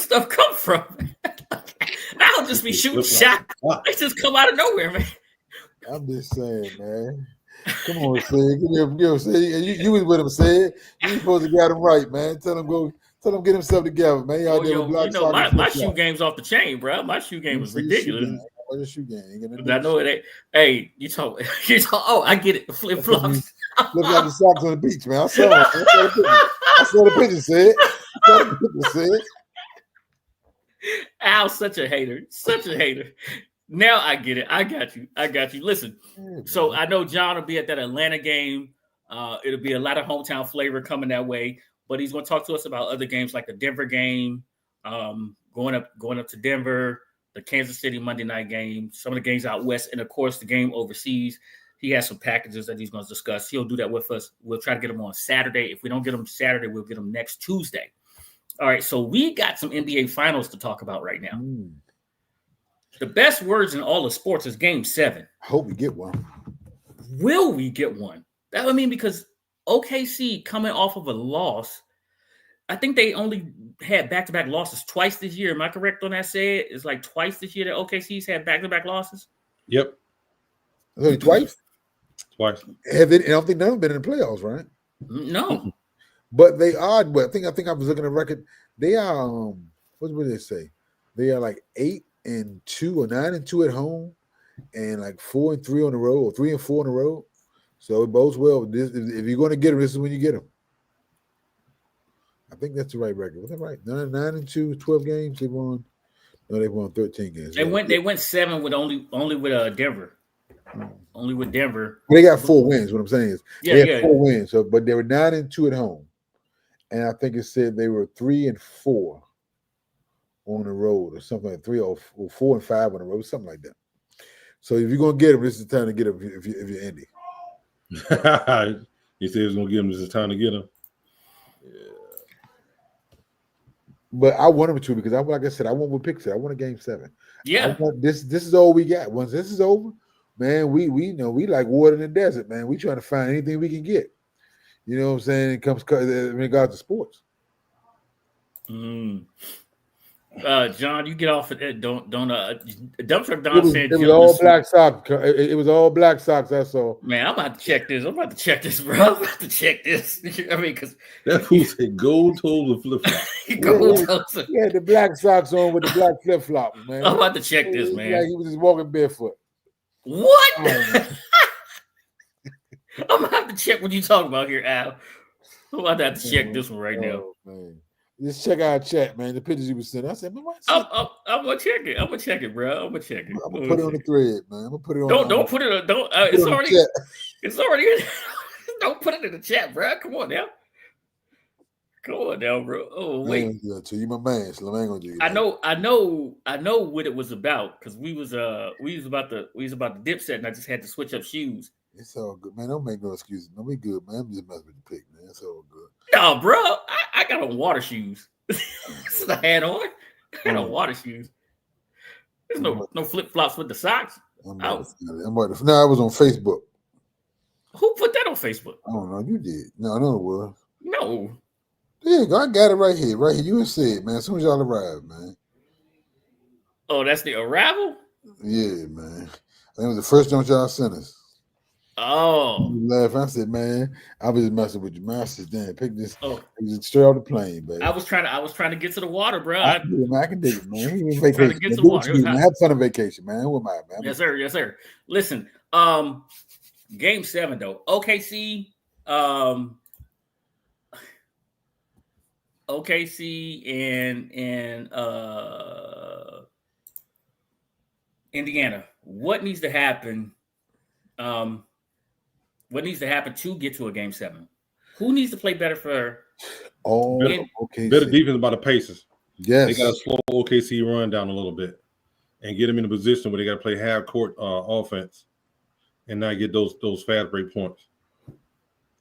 stuff come from? I'll just be shooting shots. They just come out of nowhere, man. I'm just saying, man. Come on, Sid. You was with him, Sid. You supposed to get him right, man. Tell him get himself together, man. My shoe game's off the chain, bro. My shoe game was ridiculous. What's your shoe game? I know it ain't. Hey, you talk. Oh, I get it. Flip flops. Flip flops and socks on the beach, man. I saw the picture, Sid. Al's such a hater. Such a hater. Now I get it. I got you. Listen, so I know John will be at that Atlanta game. It'll be a lot of hometown flavor coming that way. But he's going to talk to us about other games like the Denver game, going up to Denver, the Kansas City Monday night game, some of the games out west, and of course the game overseas. He has some packages that he's going to discuss. He'll do that with us. We'll try to get him on Saturday. If we don't get him Saturday, we'll get him next Tuesday. All right. So we got some NBA finals to talk about right now. The best words in all of sports is Game 7. I hope we get one. Will we get one? That would mean because OKC coming off of a loss. I think they only had back-to-back losses twice this year. Am I correct on that? Said it's like twice this year that OKC's had back-to-back losses. Yep, Only twice. twice. Have it? I don't think none of them been in the playoffs, right? No, But they are. But I think I was looking at the record. They are. What did they say? They are like 8-2 or 9-2 at home, and like 4-3 on the road, or 3-4 on the road. So it bodes well. If you're going to get them, this is when you get them. I think that's the right record. Was that right? 9-2, 12 games. They won. No, they won 13 games. they went 7 with only with Denver. Only with Denver. They got 4 wins. What I'm saying is, Yeah, they had 4 wins. So, but they were 9-2 at home, and I think it said they were 3-4 on the road, or something like 3 or 4-5 on the road, something like that. So if you're gonna get them, this is the time to get them. If you're Indy, He said he's gonna give him. This is time to get him. but I want them to because like I said, I want what Pick said. I want a game 7. Yeah. This is all we got. Once this is over, man, we know we like water in the desert, man. We trying to find anything we can get. You know what I'm saying? It comes in regards to sports. John, you get off of that. Don't dump truck Don It was, said it was all Black Sox. It was all Black Sox. That's all. Man, I'm about to check this. I'm about to check this, bro. I'm about to check this. I mean, because That fool said gold toes and flip flops. Yeah, the Black Sox on with the black flip flops, man. I'm about to check this, It was man. Like he was just walking barefoot. What? Oh, I'm gonna have to check what you talking about here, Al. I'm about to have to check this one right now. Man. Just check our chat, man. The pictures you were sending. I said, man, why I'm gonna check it. I'm gonna check it, bro. I'm gonna check it. I'm gonna put it on the thread, man. I'm gonna put it on. Don't put it. Don't. It's already. It's already. Don't put it in the chat, bro. Come on now. Come on now, bro. Oh wait. So you my man, so I ain't gonna do I know what it was about because we was about the Dipset, and I just had to switch up shoes. It's all good, man. Don't make no excuses. No, we good, man. I'm just messing with the pick, man. It's all good. No, bro. I got on water shoes. This is a hat on. I got on water shoes. There's no flip flops with the socks. No, I was on Facebook. Who put that on Facebook? I don't know. You did. No, I know it was. No. There you go. I got it right here. Right here. You and said, man. As soon as y'all arrive, man. Oh, that's the arrival? Yeah, man. I think it was the first joint y'all sent us. Oh. You laugh. I said, man, I was just messing with you. Man, I said, damn, pick this. Oh. Straight off the plane, baby. I was trying to get to the water, bro. I can dig it, man. We vacation. Trying to get to the water. Man. Have fun on vacation, man. Who am I, man? Yes, sir. Yes, sir. Listen, game 7 though. OKC and Indiana. What needs to happen? What needs to happen to get to a game 7? Who needs to play better for? Better defense by the Pacers. Yes, they got to slow OKC run down a little bit and get them in a position where they got to play half court offense and not get those fast break points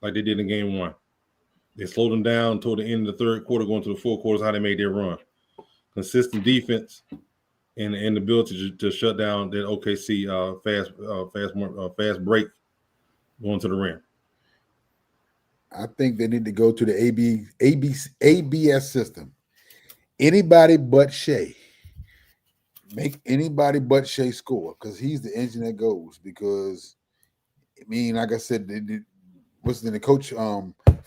like they did in game 1. They slowed them down toward the end of the third quarter, going to the fourth quarter, how they made their run. Consistent defense and the ability to shut down that OKC fast break going to the rim. I think they need to go to the ABS system. Anybody but Shea. Make anybody but Shea score because he's the engine that goes. Because, I mean, like I said, the coach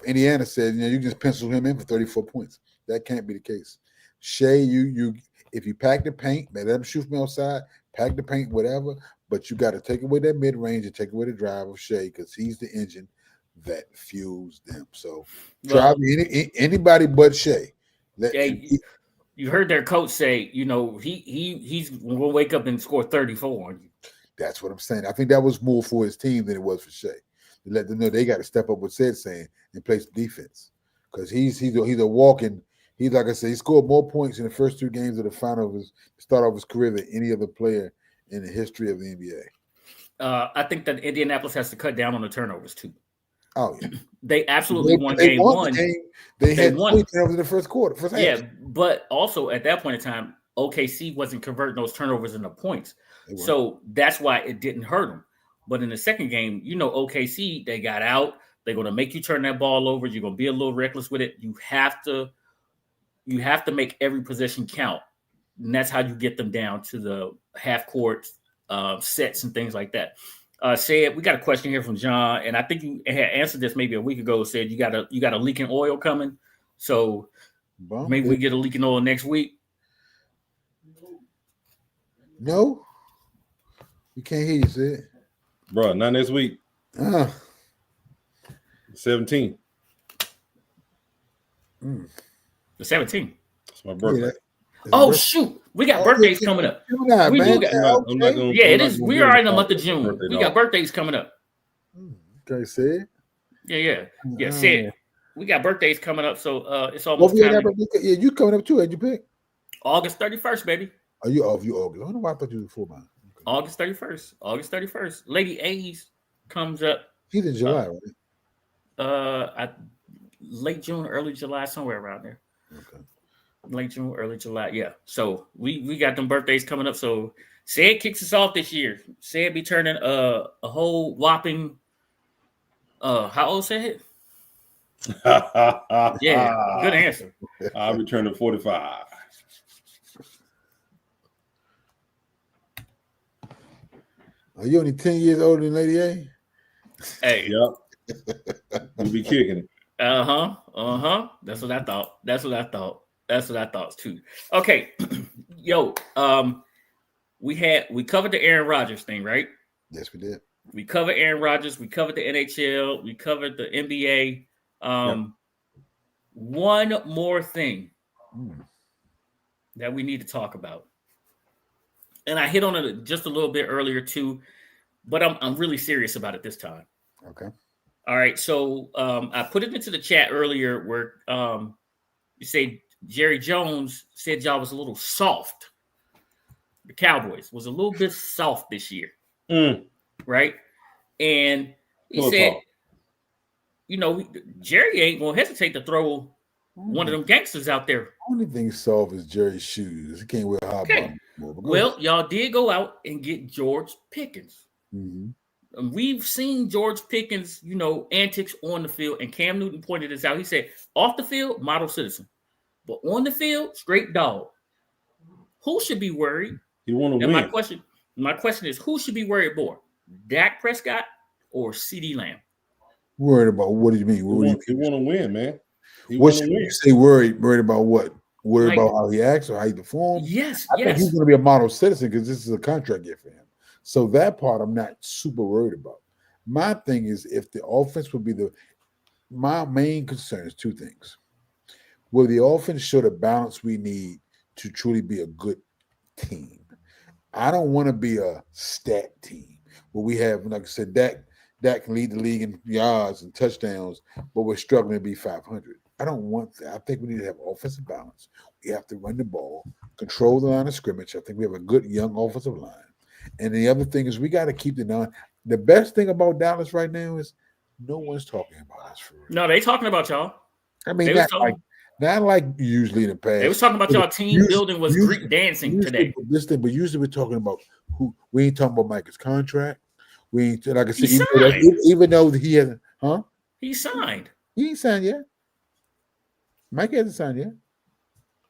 Indiana said, you just pencil him in for 34 points. That can't be the case. Shea, you if you pack the paint, man, let him shoot from outside, pack the paint, whatever, but you got to take away that mid-range and take away the drive of Shea because he's the engine that fuels them. So drive anybody but Shea. You heard their coach say, he's going to wake up and score 34 on you. That's what I'm saying. I think that was more for his team than it was for Shea. To let them know they got to step up what Said's saying and play some defense because he's a walking. He's like I said, he scored more points in the first 2 games of the final of his start of his career than any other player in the history of the NBA. I think that Indianapolis has to cut down on the turnovers too. Oh yeah, they absolutely won game 1. They had 20 turnovers in the first quarter. Yeah, but also at that point in time, OKC wasn't converting those turnovers into points, so that's why it didn't hurt them. But in the second game, OKC, they got out. They're going to make you turn that ball over. You're going to be a little reckless with it. You have to you have to make every position count. And that's how you get them down to the half court sets and things like that. Said we got a question here from John, and I think you had answered this maybe a week ago. Said you got a leaking oil coming, so maybe we get a leaking oil next week. No, we can't hear you, Sid. Bro, not next week. 17. The 17th. It's my birthday. Oh shoot, we got birthdays coming up. We do got. Yeah, it is. We are in the month of June. We got birthdays coming up. Okay, Sid. Yeah. Sid. We got birthdays coming up, so it's almost time. Yeah, you coming up too? Had you pick? August 31st, baby. Are you off? You August? I don't know why I thought you were before mine. Okay. August 31st. Lady A's comes up. She's in July, right? Late June, early July, somewhere around there. Okay. Late June, early July. Yeah. So we got them birthdays coming up. So Sid kicks us off this year. Sid be turning a whole whopping how old Sid? Yeah, good answer. I'll be turning 45. Are you only 10 years older than Lady A? Hey. Yep. You be kicking it. That's what I thought too. Okay. Yo, we covered the Aaron Rodgers thing, right? Yes, we did. We covered Aaron Rodgers, we covered the NHL, we covered the NBA. One more thing that we need to talk about. And I hit on it just a little bit earlier too, but I'm really serious about it this time. Okay. All right. So I put it into the chat earlier where you say Jerry Jones said y'all was a little soft. The Cowboys was a little bit soft this year. Right? And he said, Jerry ain't going to hesitate to throw one of them gangsters out there. Only thing soft is Jerry's shoes. He can't wear high bottom. Well, y'all did go out and get George Pickens. And we've seen George Pickens, antics on the field, and Cam Newton pointed this out. He said, off the field, model citizen. But on the field, straight dog. Who should be worried? You want to win. My question is, who should be worried more? Dak Prescott or CeeDee Lamb? Worried about what do you mean? He want to win, man. What should you say worried about what? Worried about how he acts or how he performs? Yes, I think he's going to be a model citizen because this is a contract year for him. So that part I'm not super worried about. My thing is if the offense would be my main concern is two things. Will the offense show the balance we need to truly be a good team? I don't want to be a stat team where we have, like I said, Dak can lead the league in yards and touchdowns, but we're struggling to be 500. I don't want that. I think we need to have offensive balance. We have to run the ball, control the line of scrimmage. I think we have a good young offensive line. And the other thing is we got to keep the best thing about Dallas right now is no one's talking about us for real. No, they talking about y'all. I mean, not like usually in the past. They was talking about y'all team building was Greek dancing today. But usually we're talking about who. We ain't talking about Mike's contract. We ain't, like I said, even though he hasn't, He signed. He ain't signed yet. Mike hasn't signed yet.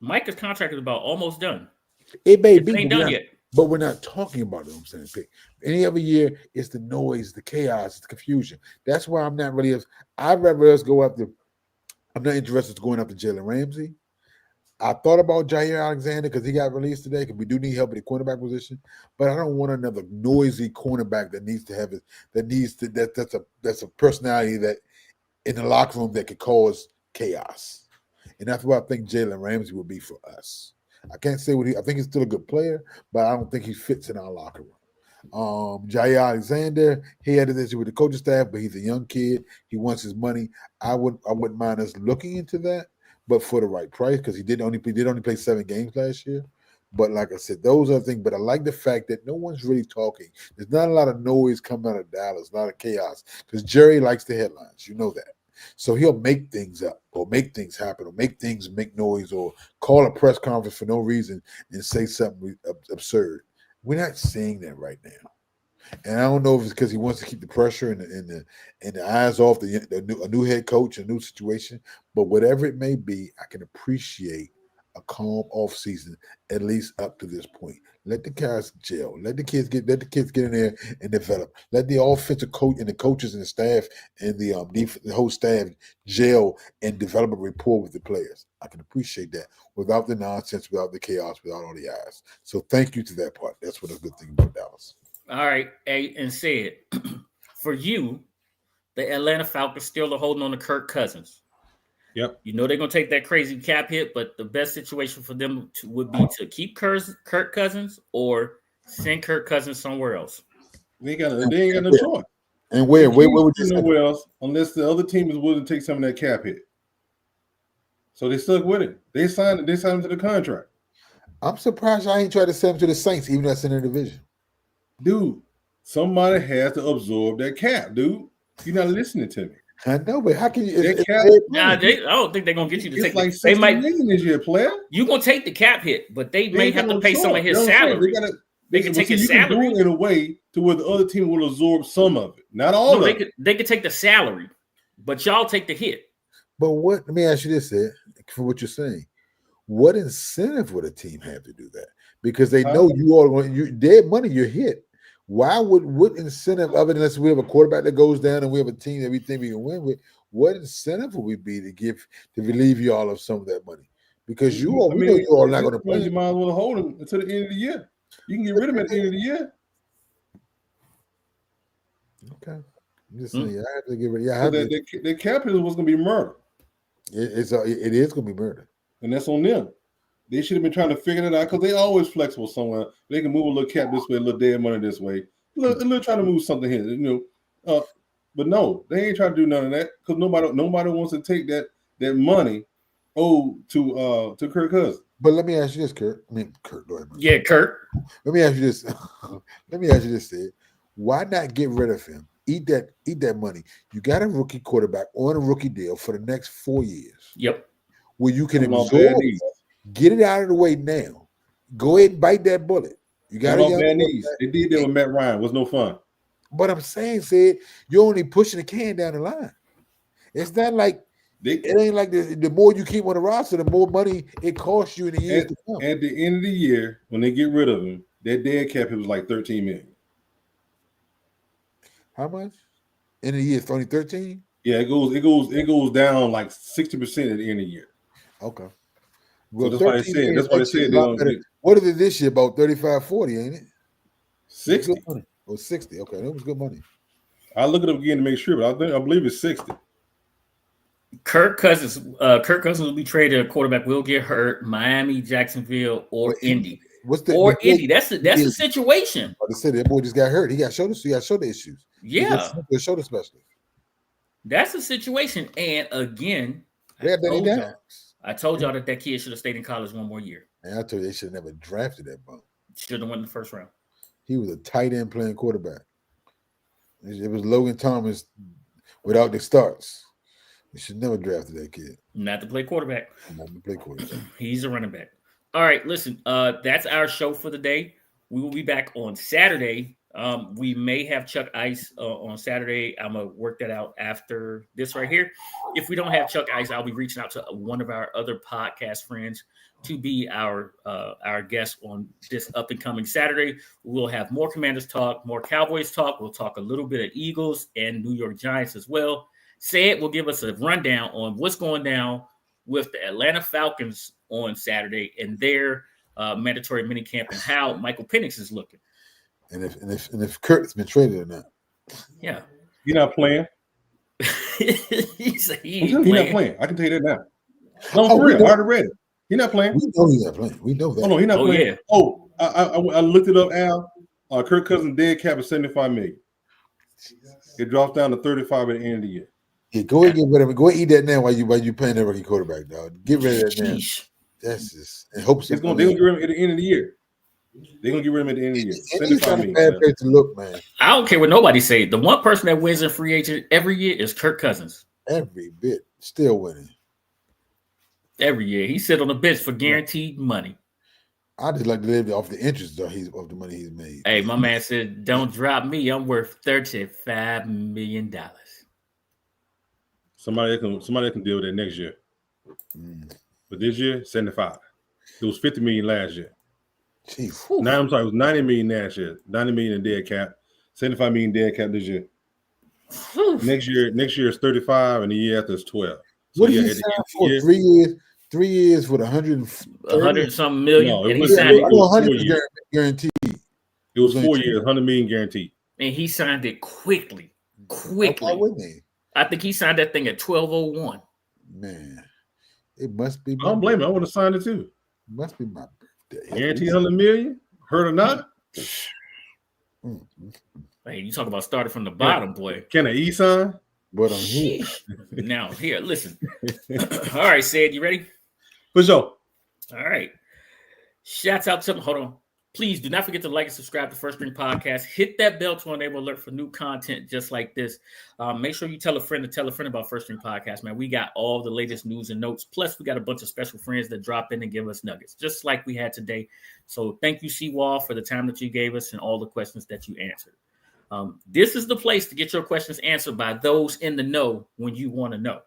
Mike's contract is about almost done. It may be ain't done yet. But we're not talking about it. I'm saying, any other year, it's the noise, the chaos, it's the confusion. That's why I'm not really. I'd rather us go after. I'm not interested in going after Jalen Ramsey. I thought about Jair Alexander because he got released today because we do need help at the cornerback position, but I don't want another noisy cornerback that's a personality that in the locker room that could cause chaos. And that's what I think Jalen Ramsey will be for us. I can't say I think he's still a good player, but I don't think he fits in our locker room. Jair Alexander, he had an issue with the coaching staff, but he's a young kid. He wants his money. I wouldn't mind us looking into that, but for the right price, because he did only play 7 games last year. But like I said, those are things. But I like the fact that no one's really talking. There's not a lot of noise coming out of Dallas, a lot of chaos, because Jerry likes the headlines. You know that. So he'll make things up or make things happen or make noise or call a press conference for no reason and say something absurd. We're not seeing that right now. And I don't know if it's because he wants to keep the pressure and the eyes off a new head coach, a new situation. But whatever it may be, I can appreciate a calm off season, at least up to this point. Let the guys gel. Let the kids get in there and develop. Let the offensive coach and the coaches and the staff and the whole staff gel and develop a rapport with the players. I can appreciate that without the nonsense, without the chaos, without all the eyes. So thank you to that part. That's what a good thing about Dallas. All right, and said for you, the Atlanta Falcons still are holding on to Kirk Cousins. Yep. You know they're going to take that crazy cap hit, but the best situation for them would be to keep Kirk Cousins or send Kirk Cousins somewhere else. They ain't got no choice. And where would you send nowhere else unless the other team is willing to take some of that cap hit? So they stuck with it. They signed him to the contract. I'm surprised I ain't tried to send him to the Saints, even though that's in their division. Dude, somebody has to absorb that cap, dude. You're not listening to me. I know, but how can you? I don't think they're gonna get you to it's take. Like they might million this year, player. You're gonna take the cap hit, but they may have to pay some of his salary. They can take his salary in a way to where the other team will absorb some of it, not all of it. They could take the salary, but y'all take the hit. But what? Let me ask you this, Ed, for what you're saying. What incentive would a team have to do that? Because they know you are going. Their money, you're hit. Why what incentive other than unless we have a quarterback that goes down and we have a team that we think we can win with? What incentive would we be to relieve you all of some of that money? Because you all not going to play. You might as well hold him until the end of the year. You can get rid of him at the end of the year. Okay, I'm just saying. I have to get rid. Yeah, the cap is what's going to be murder. It is going to be murder, and that's on them. They should have been trying to figure it out because they always flexible somewhere. They can move a little cap this way, a little dead money this way. A little trying to move something here, But no, they ain't trying to do none of that because nobody wants to take that money owed to Kirk Cousins. But let me ask you this, Kurt. Kurt. Go ahead, man. Yeah, Kurt. Let me ask you this. Sid. Why not get rid of him? Eat that money. You got a rookie quarterback on a rookie deal for the next 4 years. Yep. Where you can absorb. Get it out of the way now. Go ahead and bite that bullet. You got it. They did that with Matt Ryan. It was no fun. But I'm saying, Sid, you're only pushing the can down the line. It's not like it ain't like the more you keep on the roster, the more money it costs you in the years to come. At the end of the year, when they get rid of him, that dead cap it was like $13 million. How much? In the year, it's only 13? Yeah, it goes down like 60% at the end of the year. Okay. Well, so that's why they said. What is it this year? About 35, 40, ain't it? 60. Oh, 60. Okay, that was good money. I'll look it up again to make sure, but I believe it's 60. Kirk Cousins will be traded. A quarterback will get hurt. Miami, Jacksonville, or Indy. Indy. That's the situation. I said that boy just got hurt. He got shoulder issues. Yeah, the shoulder specialist. That's the situation. And again, I told y'all that kid should have stayed in college one more year. And I told you they should have never drafted that bum. Should have won in the first round. He was a tight end playing quarterback. It was Logan Thomas without the starts. You should never drafted that kid. Not to play quarterback. Not to play quarterback. He's a running back. All right, listen. That's our show for the day. We will be back on Saturday. We may have Chuck Ice on Saturday. I'm gonna work that out after this right here. If we don't have Chuck Ice, I'll be reaching out to one of our other podcast friends to be our guest on this up and coming Saturday. We'll have more Commanders talk, more Cowboys talk. We'll talk a little bit of Eagles and New York Giants as well. Sayed will give us a rundown on what's going down with the Atlanta Falcons on Saturday and their mandatory minicamp and how Michael Penix is looking. And if Kurt's been traded or not. Yeah. You're not playing. He's not playing. I can tell you that now. No, for real. I already read it. He's not playing. We know he's not playing. We know that. Oh, no, he's not playing. Yeah. Oh, I looked it up, Al. Kirk Cousins' dead cap is $75 million. It drops down to 35 at the end of the year. Yeah, go ahead and get rid of it. Go ahead and eat that now while you playing that rookie quarterback, dog. Get rid of that now. That's just and hope they're gonna get rid of him at the end of the year. They're gonna get rid of him at the end of the year. He's not a bad place to look, man. I don't care what nobody say. The one person that wins in free agent every year is Kirk Cousins. Every bit, still winning. Every year, he sit on the bench for guaranteed money. I just like to live off the interest of the money he's made. Hey, my man said, "Don't drop me. I'm worth $35 million." Somebody can deal with that next year. But this year, 75. It was 50 million last year. Jeez. Now I'm sorry, it was 90 million last year. 90 million in dead cap. 75 million dead cap this year. Next year is 35, and the year after is 12. So What did yeah, he at the sign end of the for? year, 3 years. 3 years with 130. 100 something million. No, it and he was- signed it it, was 100 4 was years. guaranteed. It was 4 years, 100 million guaranteed. and he signed it quickly. Why wouldn't he? I think he signed that thing at 12:01. Man, it must be. I don't blame him. I would have signed it too. Must be my birthday. Guaranteed 100 million. Heard or not? Hey, you talk about starting from the bottom, boy. Can an E sign? But I'm here. Now, here, listen. All right, Sid, you ready? For sure. All right. Shouts out to hold on. Please do not forget to like and subscribe to First String Podcast. Hit that bell to enable alert for new content just like this. Make sure you tell a friend about First String Podcast, man. We got all the latest news and notes. Plus, we got a bunch of special friends that drop in and give us nuggets, just like we had today. So thank you, CWall, for the time that you gave us and all the questions that you answered. This is the place to get your questions answered by those in the know when you want to know.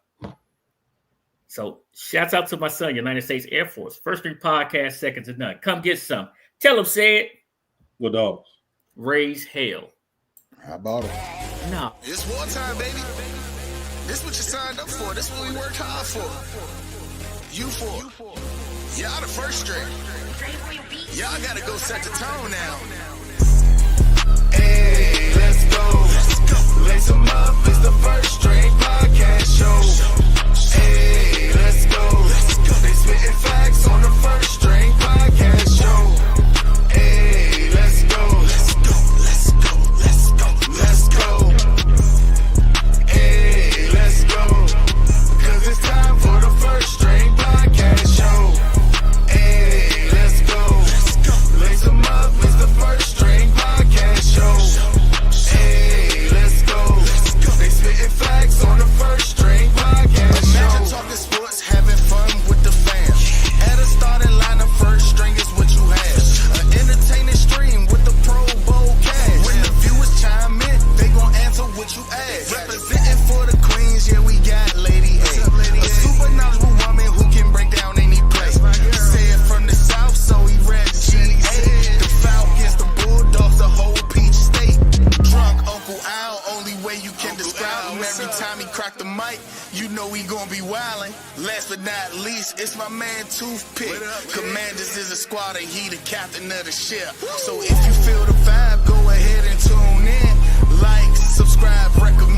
So shouts out to my son, United States Air Force. First String Podcast, second to none. Come get some. Tell him, say it. What dogs? Raise hell. How about it? No. It's wartime, baby. This what you signed up for. This what we worked hard for. You for. Y'all the first string. Y'all gotta go set the tone now. Hey, let's go. Lace 'em up. It's the First String Podcast show. Hey, let's go. They spitting facts on the First String Podcast show. Hey, let's go. Let's go. Hey, let's go. 'Cause it's time for the First String Podcast show. Hey, let's go. Lace 'em up. It's the First String Podcast show. Hey, let's go. They spitting facts on the First String Podcast show. Imagine talking sports, having fun with the fam. At a starting lineup, First String is what you have. An entertaining stream with the Pro Bowl cast. When the viewers chime in, they gon' answer what you ask. Representing for the Queens, yeah, we got Lady A. A super knowledgeable woman who can break down any play. Say it from the South, so he read GA. The Falcons, the Bulldogs, the whole Peach State. Drunk Uncle Al, only way you can describe him. Every time he crack the mic, you know he gon' be wildin'. Last but not least, it's my man Toothpick. Commanders is a squad and he the captain of the ship. So if you feel the vibe, go ahead and tune in. Like, subscribe, recommend.